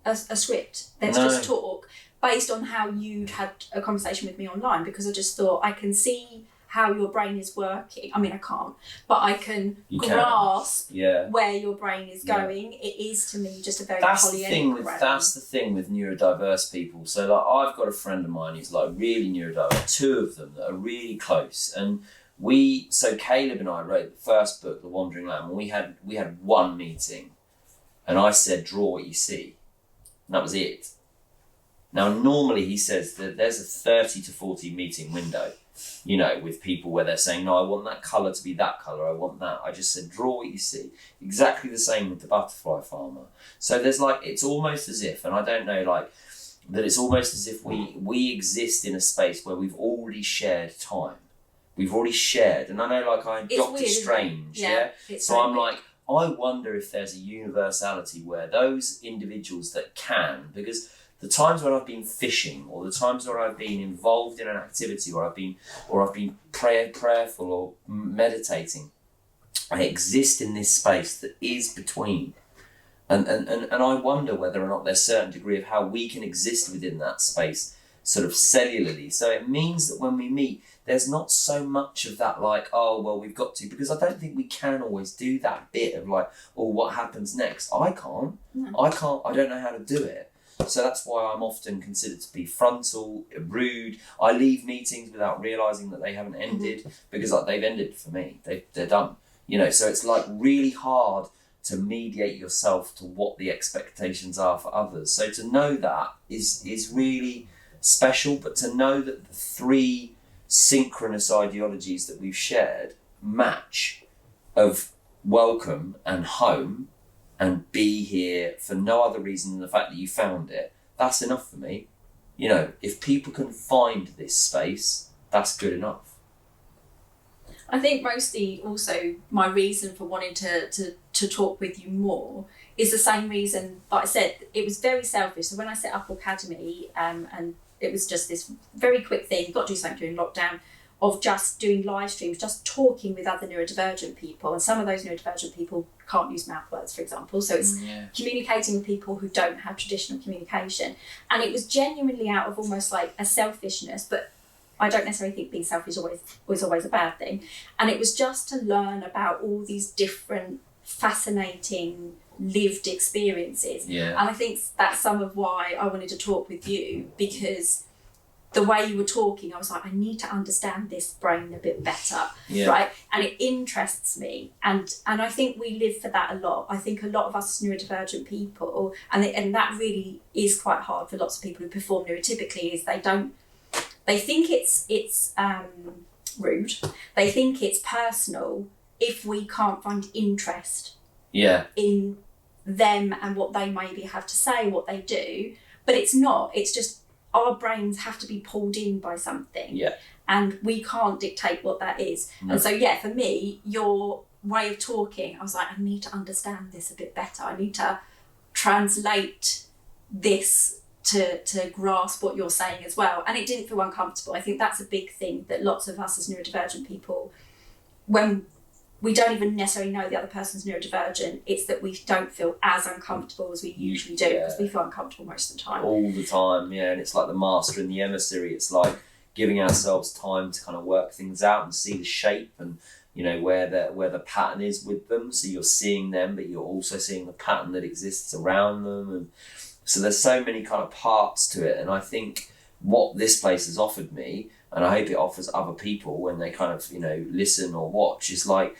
a script. Let's just talk based on how you'd had a conversation with me online, because I just thought I can see how your brain is working. I mean, I can't, but I can grasp where your brain is going. It is, to me, just a very Polyennic brain. That's the thing with neurodiverse people. So, like, I've got a friend of mine who's like really neurodiverse, two of them that are really close. And Caleb and I wrote the first book, The Wandering Lamb, and we had one meeting, and I said, draw what you see. And that was it. Now, normally he says that there's a 30 to 40 meeting window, you know, with people where they're saying, no, I want that colour to be that colour, I want that. I just said, draw what you see. Exactly the same with the butterfly farmer. So there's like, it's almost as if, and I don't know, like, that it's almost as if we exist in a space where we've already shared time. We've already shared. And I know, like, I'm Doctor Strange, So I'm like, I wonder if there's a universality where those individuals that can, because the times when I've been fishing, or the times where I've been involved in an activity, or I've been prayerful or meditating, I exist in this space that is between. And I wonder whether or not there's a certain degree of how we can exist within that space, sort of cellularly. So it means that when we meet, there's not so much of that like, oh, well, we've got to, because I don't think we can always do that bit of like, oh, what happens next? I can't. No. I don't know how to do it. So that's why I'm often considered to be frontal, rude. I leave meetings without realising that they haven't ended, because like, they've ended for me. They're done. You know, so it's like really hard to mediate yourself to what the expectations are for others. So to know that is really special, but to know that the three synchronous ideologies that we've shared match of welcome and home and be here for no other reason than the fact that you found it, that's enough for me. You know, if people can find this space, that's good enough. I think mostly also my reason for wanting to talk with you more is the same reason that I said. It was very selfish. So when I set up Aucademy, and it was just this very quick thing, got to do something during lockdown, of just doing live streams, just talking with other neurodivergent people. And some of those neurodivergent people can't use mouth words, for example. So it's communicating with people who don't have traditional communication. And it was genuinely out of almost like a selfishness, but I don't necessarily think being selfish was always a bad thing. And it was just to learn about all these different fascinating lived experiences. Yeah. And I think that's some of why I wanted to talk with you, because the way you were talking, I was like, I need to understand this brain a bit better, right? And it interests me. And I think we live for that a lot. I think a lot of us neurodivergent people, and that really is quite hard for lots of people who perform neurotypically, is they think it's rude. They think it's personal if we can't find interest in them and what they maybe have to say, what they do. But it's not. It's just our brains have to be pulled in by something. Yeah. And we can't dictate what that is. No. And so, for me, your way of talking, I was like, I need to understand this a bit better. I need to translate this to grasp what you're saying as well. And it didn't feel uncomfortable. I think that's a big thing that lots of us as neurodivergent people, when we don't even necessarily know the other person's neurodivergent, it's that we don't feel as uncomfortable as we usually do, because we feel uncomfortable most of the time. All the time, and it's like the master and the emissary. It's like giving ourselves time to kind of work things out and see the shape and, you know, where the pattern is with them. So you're seeing them, but you're also seeing the pattern that exists around them. And so there's so many kind of parts to it. And I think what this place has offered me, and I hope it offers other people when they kind of, you know, listen or watch, is like,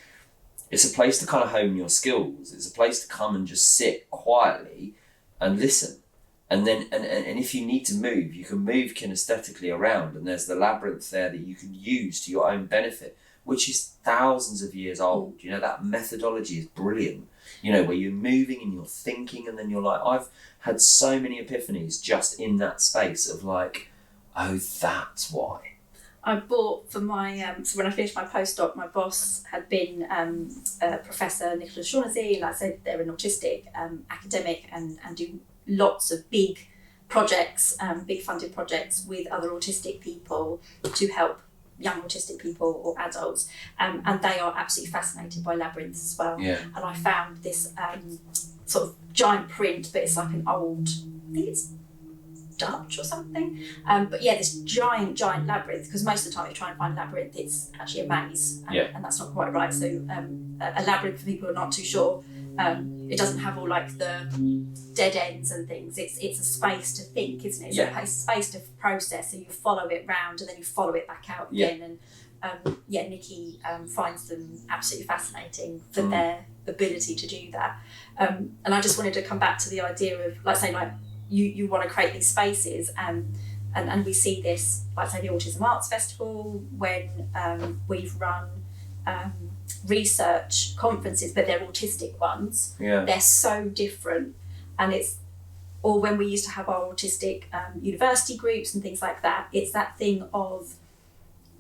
it's a place to kind of hone your skills. It's a place to come and just sit quietly and listen. And then, and if you need to move, you can move kinesthetically around. And there's the labyrinth there that you can use to your own benefit, which is thousands of years old. You know, that methodology is brilliant. You know, where you're moving and you're thinking, and then you're like, I've had so many epiphanies just in that space of like, oh, that's why. I bought for my, so when I finished my postdoc, my boss had been Professor Nicholas Shaughnessy, and like I said, they're an autistic academic and do lots of big projects, big funded projects with other autistic people to help young autistic people or adults, and they are absolutely fascinated by labyrinths as well. Yeah. And I found this sort of giant print, but it's like an old, I think it's Dutch or something, but this giant labyrinth, because most of the time if you try and find a labyrinth, it's actually a maze, and that's not quite right. So a labyrinth, for people who are not too sure, it doesn't have all like the dead ends and things. It's a space to think, isn't it? It's a space to process, so you follow it round and then you follow it back out again. And Nikki finds them absolutely fascinating for their ability to do that. And I just wanted to come back to the idea of, like, say, like, you want to create these spaces, and we see this, like, say, the Autism Arts Festival, when we've run research conferences, but they're autistic ones. They're so different, and or when we used to have our autistic university groups and things like that, it's that thing of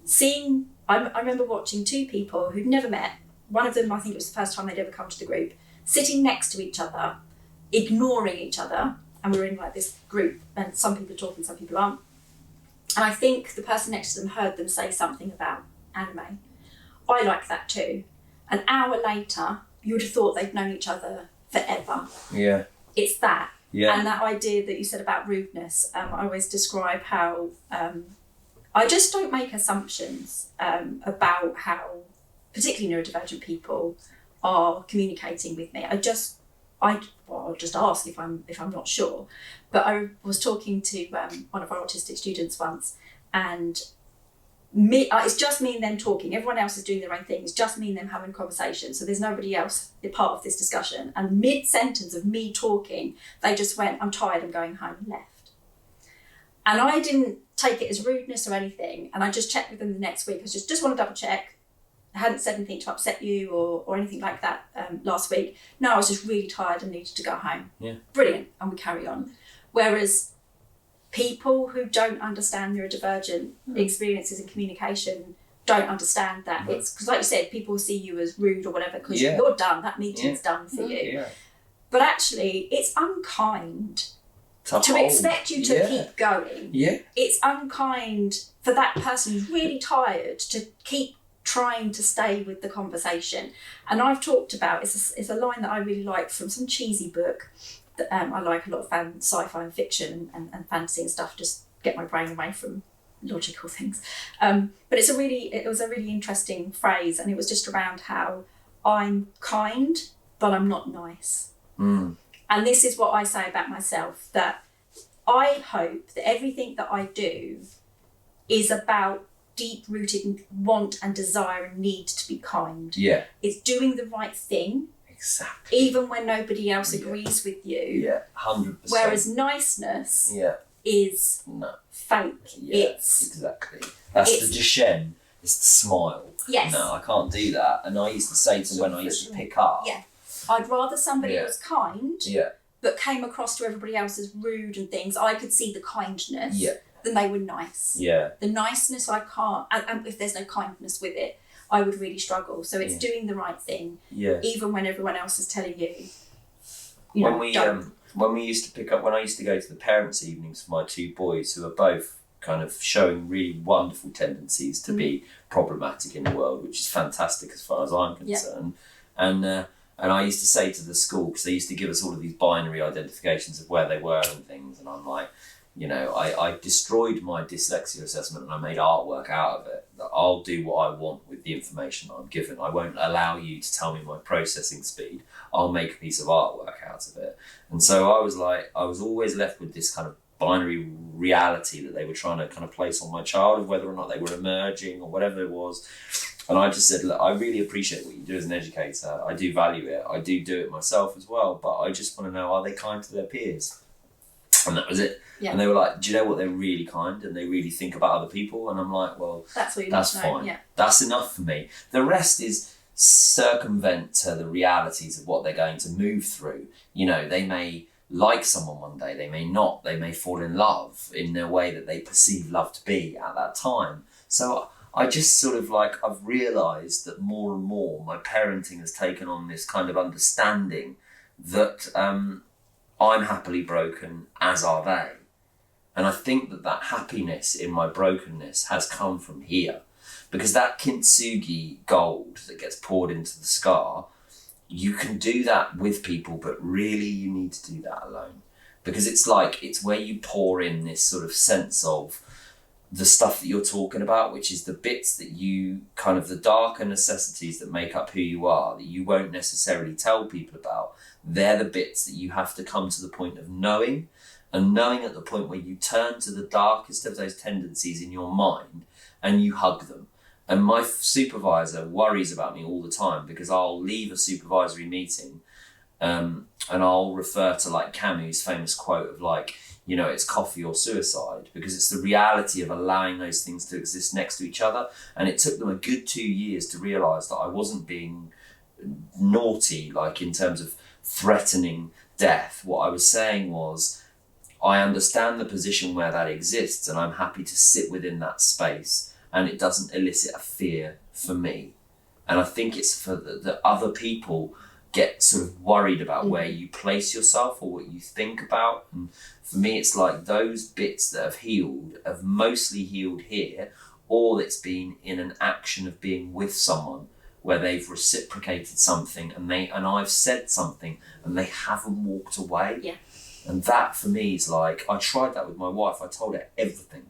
seeing, I remember watching two people who'd never met, one of them, I think it was the first time they'd ever come to the group, sitting next to each other, ignoring each other. And we were in like this group, and some people are talking, some people aren't. And I think the person next to them heard them say something about anime. I like that too. An hour later, you would have thought they'd known each other forever. Yeah. It's that. Yeah. And that idea that you said about rudeness, I always describe how I just don't make assumptions about how particularly neurodivergent people are communicating with me. I'll just ask if I'm not sure. But I was talking to one of our autistic students once, and it's just me and them talking. Everyone else is doing their own thing. It's just me and them having a conversation. So there's nobody else a part of this discussion. And mid-sentence of me talking, they just went, "I'm tired, I'm going home," and left. And I didn't take it as rudeness or anything. And I just checked with them the next week. I just want to double check. hadn't said anything to upset you or anything like that last week. No, I was just really tired and needed to go home. Yeah. Brilliant. And we carry on. Whereas people who don't understand neurodivergent experiences in communication don't understand that. No. It's because, like you said, people see you as rude or whatever because Yeah. you're done, that meeting's done for you. Yeah. But actually, it's unkind to hold. expect you to keep going. Yeah. It's unkind for that person who's really tired to keep trying to stay with the conversation. And I've talked about, it's a line that I really like from some cheesy book that I like a lot of sci-fi and fiction and fantasy and stuff, just get my brain away from logical things. But it was a really interesting phrase, and it was just around how I'm kind, but I'm not nice. Mm. And this is what I say about myself, that I hope that everything that I do is about deep-rooted want and desire and need to be kind. Yeah. It's doing the right thing, Exactly. even when nobody else agrees with you. Yeah, 100%. Whereas niceness is fake. Yeah, It's exactly. That's the Duchenne. It's the smile. Yes. No, I can't do that. And I used to say to when I used to pick up. Yeah. I'd rather somebody was kind, Yeah. but came across to everybody else as rude and things. I could see the kindness. Yeah. Than they were nice. Yeah. The niceness I can't, and if there's no kindness with it, I would really struggle. So it's doing the right thing, even when everyone else is telling you. When we used to pick up, when I used to go to the parents' evenings for my two boys, who are both kind of showing really wonderful tendencies to be problematic in the world, which is fantastic as far as I'm concerned. And I used to say to the school, because they used to give us all of these binary identifications of where they were and things, and I'm like, you know, I destroyed my dyslexia assessment and I made artwork out of it. That I'll do what I want with the information I'm given. I won't allow you to tell me my processing speed. I'll make a piece of artwork out of it. And so I was always left with this kind of binary reality that they were trying to kind of place on my child of whether or not they were emerging or whatever it was. And I just said, look, I really appreciate what you do as an educator. I do value it. I do it myself as well. But I just want to know, are they kind to their peers? And that was it. Yeah. And they were like, do you know what? They're really kind and they really think about other people. And I'm like, well, that's fine. Yeah. That's enough for me. The rest is circumvent to the realities of what they're going to move through. You know, they may like someone one day, they may not. They may fall in love in the way that they perceive love to be at that time. So I just sort of like, I've realised that more and more my parenting has taken on this kind of understanding that I'm happily broken, as are they. And I think that happiness in my brokenness has come from here. Because that kintsugi gold that gets poured into the scar, you can do that with people, but really you need to do that alone. Because it's where you pour in this sort of sense of the stuff that you're talking about, which is the bits that you kind of the darker necessities that make up who you are, that you won't necessarily tell people about. They're the bits that you have to come to the point of knowing, and knowing at the point where you turn to the darkest of those tendencies in your mind and you hug them. And my supervisor worries about me all the time because I'll leave a supervisory meeting and I'll refer to like Camus' famous quote of like, you know, it's coffee or suicide, because it's the reality of allowing those things to exist next to each other. And it took them a good 2 years to realise that I wasn't being naughty, like in terms of threatening death. What I was saying was, I understand the position where that exists and I'm happy to sit within that space and it doesn't elicit a fear for me. And I think it's for the other people get sort of worried about where you place yourself or what you think about. And for me, it's like those bits that have healed have mostly healed here, or it's been in an action of being with someone where they've reciprocated something and I've said something and they haven't walked away. Yeah. And that for me is like, I tried that with my wife. I told her everything.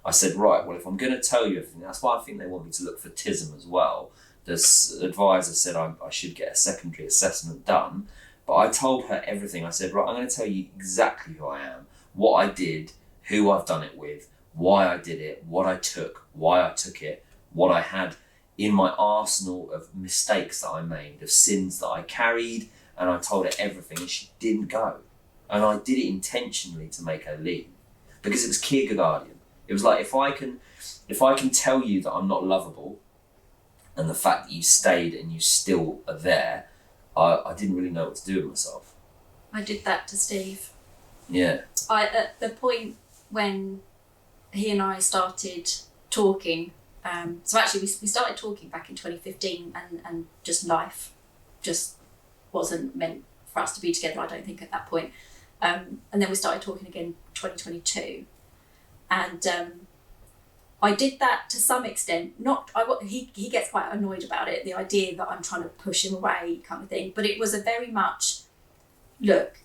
I said, right, well, if I'm going to tell you everything, that's why I think they want me to look for TISM as well. This advisor said I should get a secondary assessment done, but I told her everything. I said, right, I'm going to tell you exactly who I am, what I did, who I've done it with, why I did it, what I took, why I took it, what I had in my arsenal of mistakes that I made, of sins that I carried, and I told her everything, and she didn't go. And I did it intentionally to make her leave, because it was Kierkegaardian. It was like, if I can tell you that I'm not lovable, and the fact that you stayed and you still are there, I didn't really know what to do with myself. I did that to Steve. Yeah. At the point when he and I started talking, so actually we started talking back in 2015, and just life just wasn't meant for us to be together, I don't think, at that point. And then we started talking again 2022, and I did that to some extent. He gets quite annoyed about it, the idea that I'm trying to push him away, kind of thing. But it was a very much, look,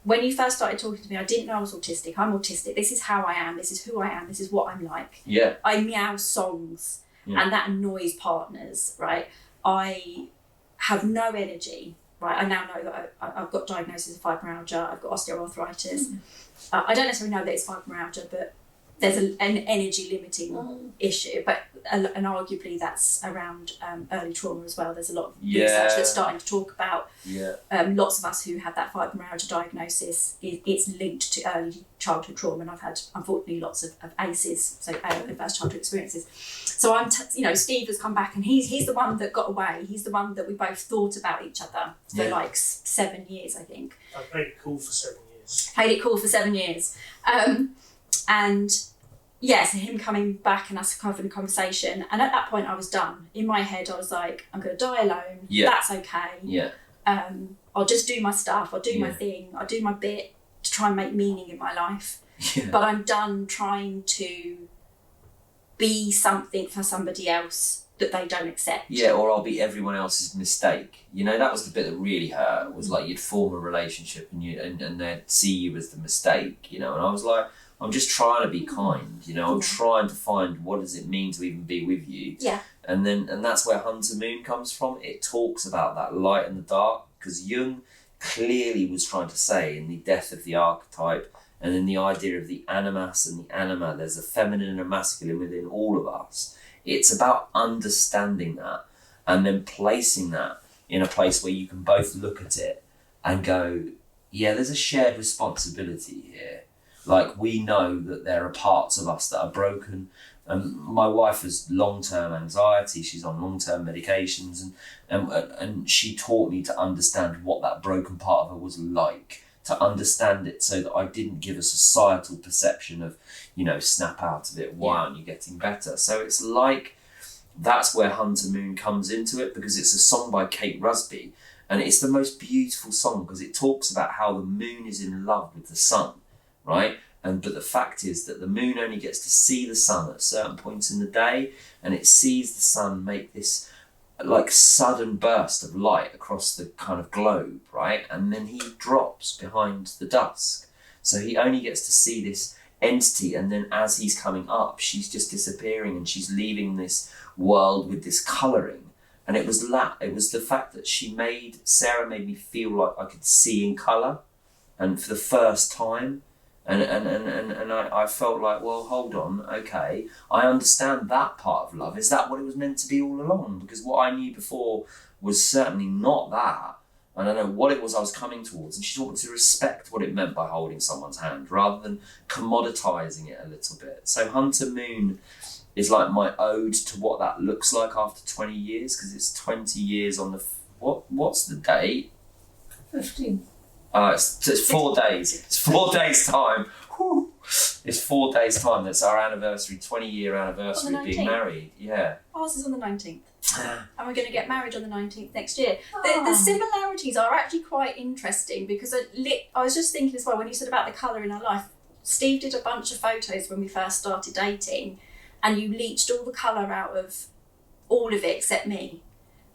when you first started talking to me, I didn't know I was autistic. I'm autistic. This is how I am. This is who I am. This is what I'm like. Yeah. I meow songs, and that annoys partners, right? I have no energy, right? I now know that I've got diagnosis of fibromyalgia. I've got osteoarthritis. I don't necessarily know that it's fibromyalgia, but there's an energy limiting issue, and arguably that's around early trauma as well. There's a lot of research that's starting to talk about lots of us who have that fibromyalgia diagnosis, it's linked to early childhood trauma, and I've had, unfortunately, lots of ACEs, so adverse childhood experiences. So Steve has come back, and he's the one that got away. He's the one that we both thought about each other for like 7 years, I think. I played it cool for 7 years. Played it cool for 7 years. And so him coming back and us having a conversation, and at that point I was done. In my head I was like, I'm going to die alone. That's okay. Yeah. I'll just do my stuff. I'll do my thing. I'll do my bit to try and make meaning in my life. Yeah. But I'm done trying to be something for somebody else that they don't accept. Yeah, or I'll be everyone else's mistake. That was the bit that really hurt, was like you'd form a relationship and they'd see you as the mistake, and I was like, I'm just trying to be kind, I'm trying to find what does it mean to even be with you. Yeah. And that's where Hunter Moon comes from. It talks about that light and the dark, because Jung clearly was trying to say in the death of the archetype, and in the idea of the animus and the anima, there's a feminine and a masculine within all of us. It's about understanding that and then placing that in a place where you can both look at it and go, yeah, there's a shared responsibility here. Like, we know that there are parts of us that are broken. My wife has long-term anxiety. She's on long-term medications, and she taught me to understand what that broken part of her was like, to understand it so that I didn't give a societal perception of, snap out of it. Why aren't you getting better? So it's like, that's where Hunter Moon comes into it, because it's a song by Kate Rusby, and it's the most beautiful song because it talks about how the moon is in love with the sun. Right? But the fact is that the moon only gets to see the sun at certain points in the day, and it sees the sun make this like sudden burst of light across the kind of globe, right? And then he drops behind the dusk. So he only gets to see this entity, and then as he's coming up, she's just disappearing and she's leaving this world with this colouring. And it was the fact that Sarah made me feel like I could see in colour, and for the first time. And I felt like, well, hold on, okay, I understand that part of love. Is that what it was meant to be all along? Because what I knew before was certainly not that. I don't know what it was I was coming towards. And she taught me to respect what it meant by holding someone's hand rather than commoditizing it a little bit. So Hunter Moon is like my ode to what that looks like after 20 years, because it's 20 years on the... What's the date? 15. It's 4 days. It's 4 days' time. Whew. It's 4 days' time. That's our anniversary, 20-year anniversary of being married. Yeah. Ours is on the 19th. And we're going to get married on the 19th next year. The similarities are actually quite interesting, because I was just thinking as well, when you said about the colour in our life, Steve did a bunch of photos when we first started dating, and you leached all the colour out of all of it except me.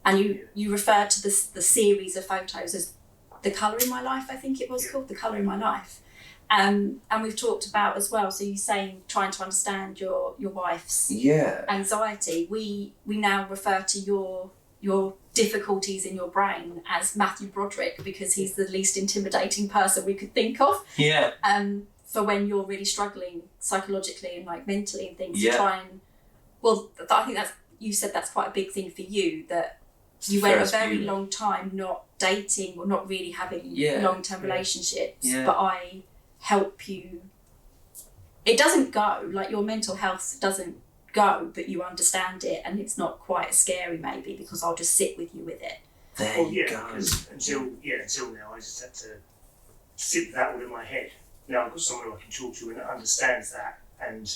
And you referred to the series of photos as The Colour in My Life, I think it was called, The Colour in My Life. And we've talked about as well, so you're saying trying to understand your wife's anxiety. We now refer to your difficulties in your brain as Matthew Broderick, because he's the least intimidating person we could think of. Yeah. For when you're really struggling psychologically and like mentally and things, to try and... Well, I think you said that's quite a big thing for you, that you went a very long time not dating or not really having long-term relationships, but I help you. It doesn't go, like your mental health doesn't go, but you understand it, and it's not quite as scary maybe because I'll just sit with you with it. There you go. Because until now, I just had to sit with that all in my head. Now I've got someone who I can talk to and that understands that, and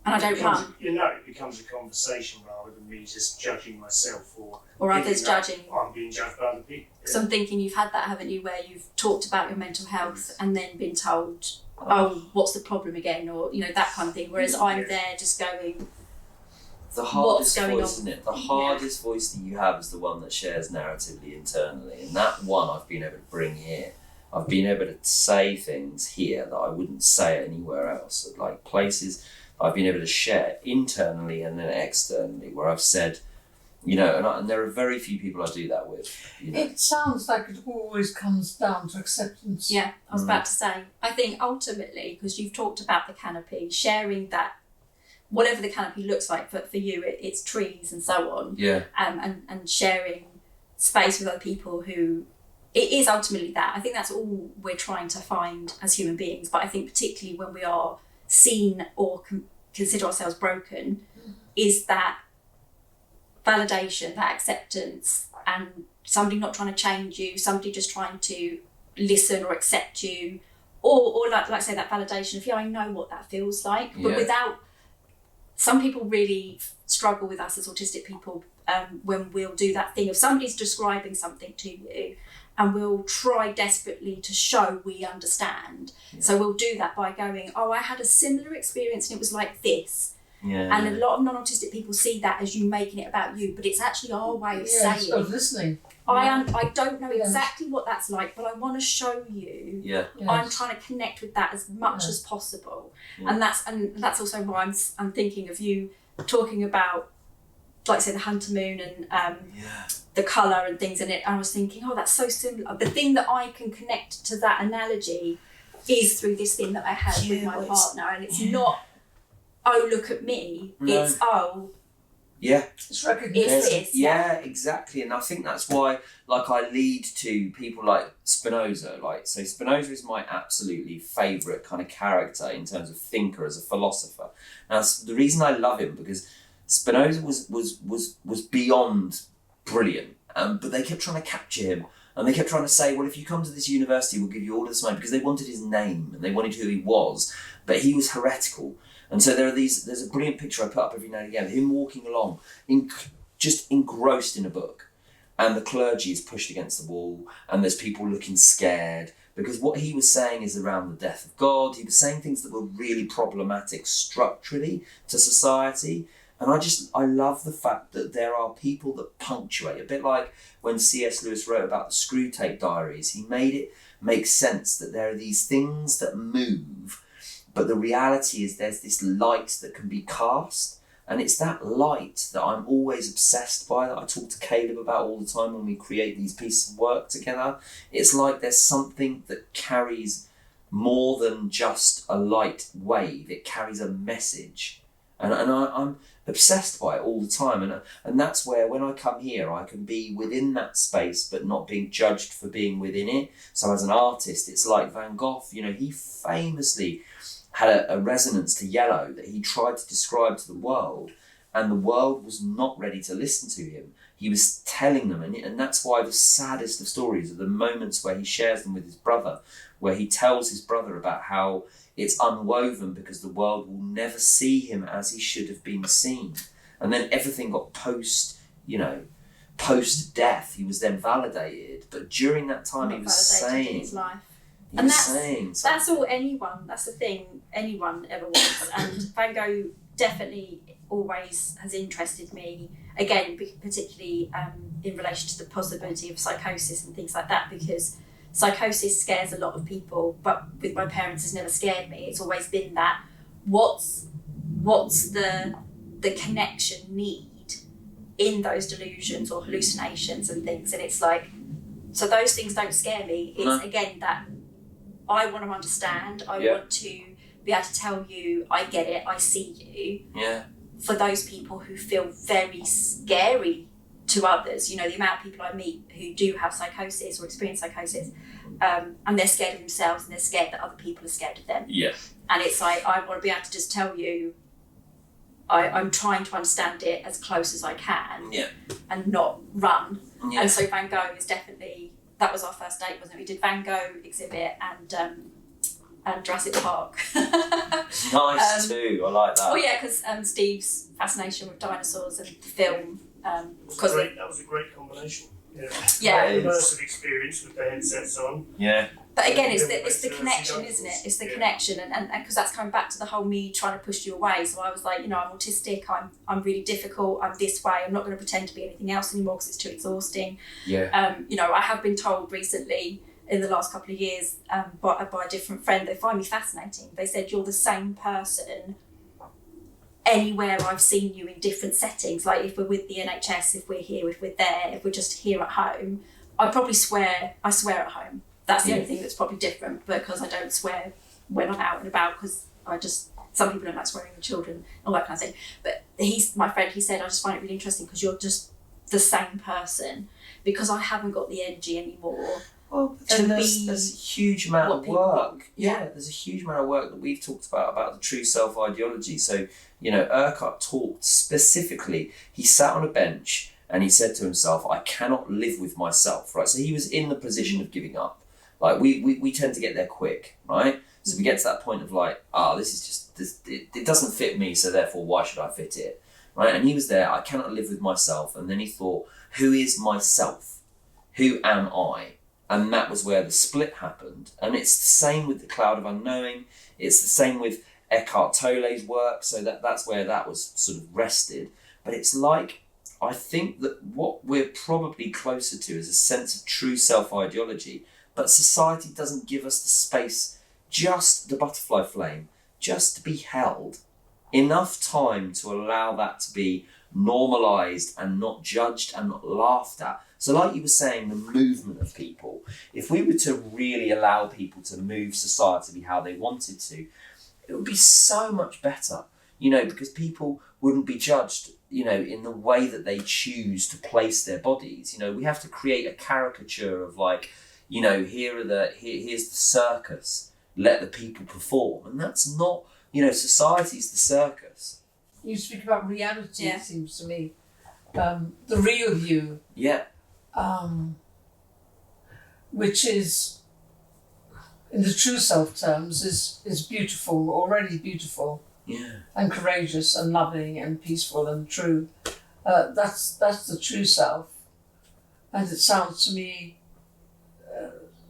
I don't run. It becomes a conversation rather than me just judging myself or others judging. I'm being judged by other people. Yeah. So I'm thinking you've had that, haven't you, where you've talked about your mental health and then been told, oh, what's the problem again, or that kind of thing. Whereas I'm there just going, the hardest going voice, on? isn't it? The hardest voice that you have is the one that shares narratively internally, and that one I've been able to bring here. I've been able to say things here that I wouldn't say anywhere else, like places I've been able to share internally and then externally, where I've said, and there are very few people I do that with. It sounds like it always comes down to acceptance. Yeah, I was about to say, I think ultimately, because you've talked about the canopy, sharing that, whatever the canopy looks like, for you, it's trees and so on. Yeah. And sharing space with other people who, it is ultimately that. I think that's all we're trying to find as human beings. But I think particularly when we are seen or consider ourselves broken, is that validation, that acceptance, and somebody not trying to change you, somebody just trying to listen or accept you, or like I say, that validation of, I know what that feels like, but without, some people really struggle with us as autistic people when we'll do that thing of somebody's describing something to you and we'll try desperately to show we understand. Yeah. So we'll do that by going, I had a similar experience and it was like this. Yeah. And a lot of non-autistic people see that as you making it about you, but it's actually our way of saying, of listening. I don't know exactly what that's like, but I want to show you. Yeah. I'm trying to connect with that as much as possible. Yeah. And that's also why I'm thinking of you talking about, like say, the hunter moon and the colour and things in it. I was thinking, that's so similar. The thing that I can connect to that analogy is through this thing that I had with my partner, and it's not, look at me. No. It's it's recognition. It's this, yeah, exactly. And I think that's why, I lead to people like Spinoza. So Spinoza is my absolutely favourite kind of character in terms of thinker as a philosopher. Now, the reason I love him because Spinoza was beyond brilliant, but they kept trying to capture him, and they kept trying to say, well, if you come to this university, we'll give you all of this money, because they wanted his name and they wanted who he was, but he was heretical. And so there's a brilliant picture I put up every now and again of him walking along, just engrossed in a book, and the clergy is pushed against the wall, and there's people looking scared, because what he was saying is around the death of God. He was saying things that were really problematic structurally to society. And I love the fact that there are people that punctuate, a bit like when C.S. Lewis wrote about the Screw Tape Diaries. He made it make sense that there are these things that move, but the reality is there's this light that can be cast. And it's that light that I'm always obsessed by, that I talk to Caleb about all the time when we create these pieces of work together. It's like there's something that carries more than just a light wave. It carries a message. And I'm obsessed by it all the time, and that's where when I come here I can be within that space but not being judged for being within it. So as an artist, it's like Van Gogh, he famously had a resonance to yellow that he tried to describe to the world, and the world was not ready to listen to him. He was telling them, and that's why the saddest of stories are the moments where he shares them with his brother, where he tells his brother about how it's unwoven because the world will never see him as he should have been seen. And then everything got post-death. He was then validated. But during that time, he was saying... in his life. And that's all that's the thing anyone ever wants. And Van Gogh definitely always has interested me, again, particularly in relation to the possibility of psychosis and things like that, because psychosis scares a lot of people, but with my parents has never scared me. It's always been that what's the connection need in those delusions or hallucinations and things, and it's like, so those things don't scare me. It's again that I want to understand, I want to be able to tell you I get it, I see you. Yeah. For those people who feel very scary to others, the amount of people I meet who do have psychosis or experience psychosis, and they're scared of themselves and they're scared that other people are scared of them. Yeah. And it's like, I want to be able to just tell you, I'm trying to understand it as close as I can, and not run. Yeah. And so Van Gogh is definitely, that was our first date, wasn't it? We did Van Gogh exhibit and Jurassic Park. Nice too. I like that. Oh yeah, because Steve's fascination with dinosaurs and film. That was a great combination. Yeah. Immersive experience with the headsets on. Yeah. But again, it's the connection, isn't it? It's the connection, and because that's coming back to the whole me trying to push you away. So I was like, I'm autistic. I'm really difficult. I'm this way. I'm not going to pretend to be anything else anymore because it's too exhausting. Yeah. I have been told recently in the last couple of years by a different friend, they find me fascinating. They said, you're the same person anywhere I've seen you in different settings. Like if we're with the NHS, if we're here, if we're there, if we're just here at home, I swear at home. That's the only thing that's probably different, because I don't swear when I'm out and about, because some people don't like swearing with children, all that kind of thing. But my friend, he said, I just find it really interesting because you're just the same person, because I haven't got the energy anymore. Well, there's a huge amount of work. There's a huge amount of work that we've talked about the true self ideology. So, Urquhart talked specifically, he sat on a bench and he said to himself, I cannot live with myself, right? So he was in the position of giving up. Like we tend to get there quick, right? So we get to that point of like, this is just, it doesn't fit me, so therefore why should I fit it, right? And he was there, I cannot live with myself. And then he thought, who is myself? Who am I? And that was where the split happened. And it's the same with the Cloud of Unknowing. It's the same with Eckhart Tolle's work. So that's where that was sort of rested. But it's like, I think that what we're probably closer to is a sense of true self-ideology. But society doesn't give us the space, just the butterfly flame, just to be held. Enough time to allow that to be normalised and not judged and not laughed at. So like you were saying, the movement of people, if we were to really allow people to move society how they wanted to, it would be so much better, because people wouldn't be judged, in the way that they choose to place their bodies. We have to create a caricature of like, here's the circus, let the people perform. And that's not, society's the circus. You speak about reality, it seems to me. The real you. Yeah. Which is, in the true self terms, is beautiful, already beautiful. Yeah. And courageous and loving and peaceful and true. That's the true self. And it sounds to me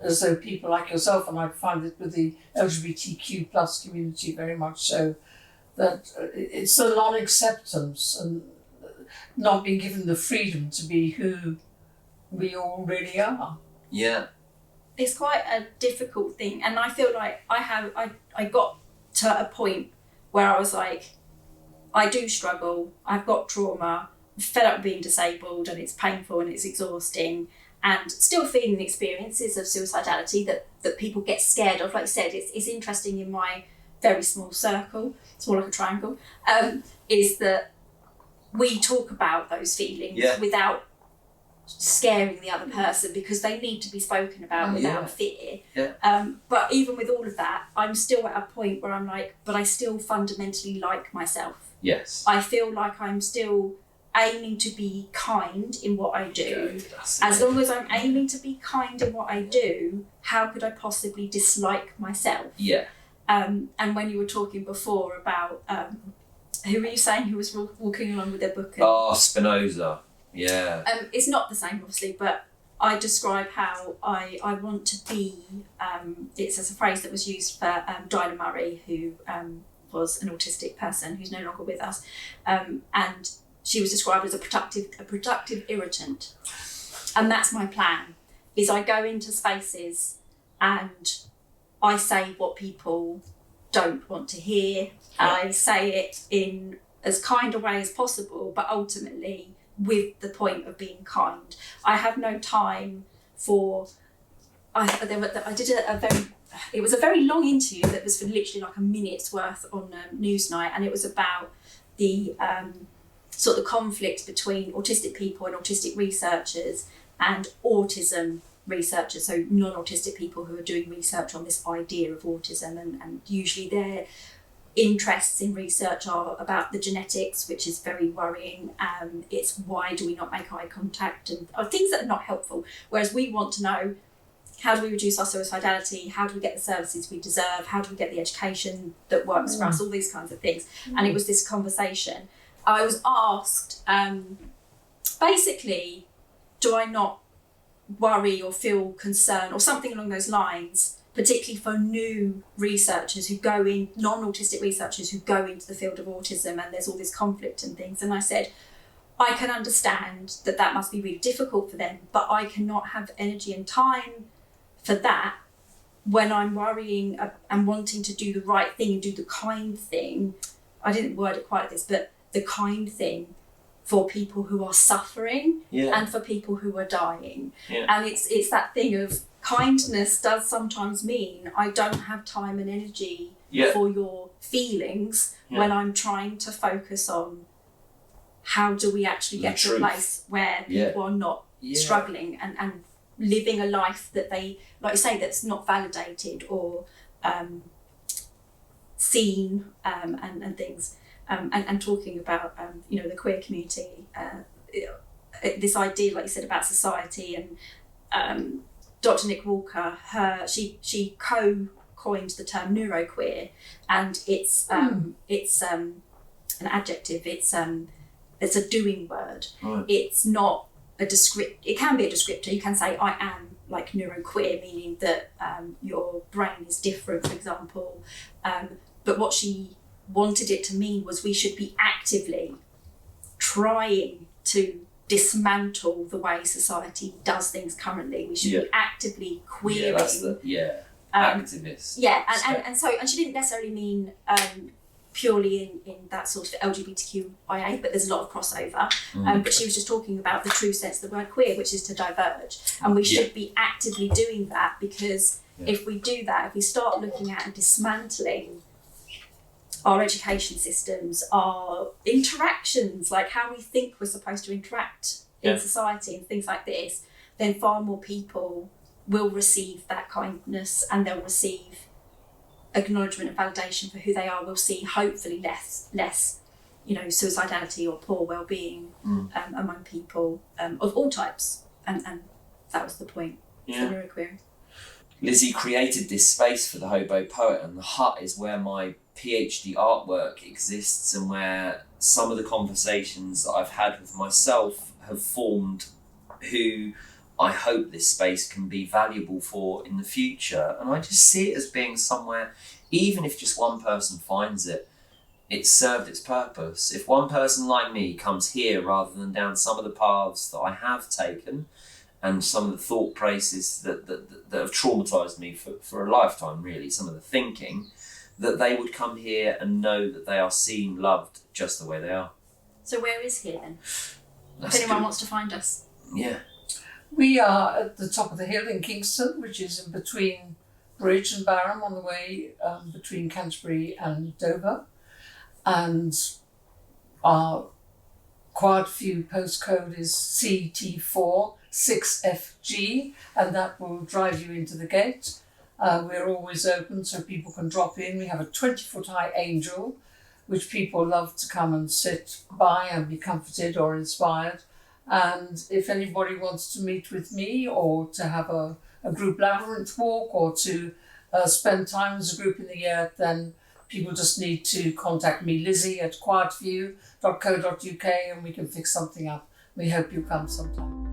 as though people like yourself, and I find it with the LGBTQ plus community very much so, that it's the non-acceptance and not being given the freedom to be who we all really are. Yeah. It's quite a difficult thing, and I feel like I got to a point where I was like, I do struggle, I've got trauma, I'm fed up with being disabled, and it's painful and it's exhausting, and still feeling the experiences of suicidality that people get scared of. Like you said, it's interesting in my very small circle, it's more like a triangle, is that we talk about those feelings without scaring the other person, because they need to be spoken about without fear. Yeah. But even with all of that, I'm still at a point where I'm like, but I still fundamentally like myself. Yes. I feel like I'm still aiming to be kind in what I do. As long as I'm aiming to be kind in what I do, how could I possibly dislike myself? Yeah. And when you were talking before about, who were you saying who was walking along with their book? Spinoza. Yeah. It's not the same, obviously, but I describe how I want to be. It's a phrase that was used for Dinah Murray, who was an autistic person who's no longer with us, and she was described as a productive irritant. And that's my plan. Is I go into spaces and I say what people don't want to hear. I say it in as kind a way as possible, but ultimately with the point of being kind. I have no time for. I did it was a very long interview that was for literally like a minute's worth on Newsnight, and it was about the sort of conflict between autistic people and autistic researchers and autism researchers, so non-autistic people who are doing research on this idea of autism, and usually interests in research are about the genetics, which is very worrying. It's why do we not make eye contact, and things that are not helpful. Whereas we want to know, how do we reduce our suicidality? How do we get the services we deserve? How do we get the education that works for us? All these kinds of things. And it was this conversation. I was asked, basically, do I not worry or feel concerned or something along those lines, particularly for new researchers who go in, non-autistic researchers who go into the field of autism, and there's all this conflict and things. And I said, I can understand that must be really difficult for them, but I cannot have energy and time for that when I'm worrying and wanting to do the right thing and do the kind thing. I didn't word it quite like this, but the kind thing for people who are suffering and for people who are dying. And it's that thing of kindness does sometimes mean I don't have time and energy for your feelings when I'm trying to focus on how do we actually get to a place where people are not struggling and living a life that they, like you say, that's not validated or seen and things. And talking about, the queer community, this idea, like you said, about society, and Dr. Nick Walker, she co-coined the term neuroqueer, and it's an adjective. It's a doing word. Right. It's not a it can be a descriptor. You can say I am like neuroqueer, meaning that your brain is different, for example. But what she wanted it to mean was we should be actively trying to dismantle the way society does things currently. We should be actively queering. Activist. And she didn't necessarily mean purely in that sort of LGBTQIA, but there's a lot of crossover. But she was just talking about the true sense of the word queer, which is to diverge. And we should be actively doing that, because if we do that, if we start looking at and dismantling our education systems, our interactions, like how we think we're supposed to interact in society and things like this, then far more people will receive that kindness, and they'll receive acknowledgement and validation for who they are. We'll see hopefully less suicidality or poor well-being among people of all types, and that was the point for neuroqueering. Lizzie created this space for the HoboPoet, and the hut is where my PhD artwork exists, and where some of the conversations that I've had with myself have formed who I hope this space can be valuable for in the future. And I just see it as being somewhere, even if just one person finds it, it's served its purpose. If one person like me comes here rather than down some of the paths that I have taken, and some of the thought processes that have traumatised me for a lifetime, really, some of the thinking, that they would come here and know that they are seen, loved, just the way they are. So where is here then? If anyone wants to find us. Yeah. We are at the top of the hill in Kingston, which is in between Bridge and Barham, on the way between Canterbury and Dover. And our quad view postcode is CT4 6FG, and that will drive you into the gate. We're always open so people can drop in. We have a 20-foot high angel, which people love to come and sit by and be comforted or inspired. And if anybody wants to meet with me, or to have a group labyrinth walk, or to spend time as a group in the yurt, then people just need to contact me, Lizzie, at quietView.co.uk, and we can fix something up. We hope you come sometime.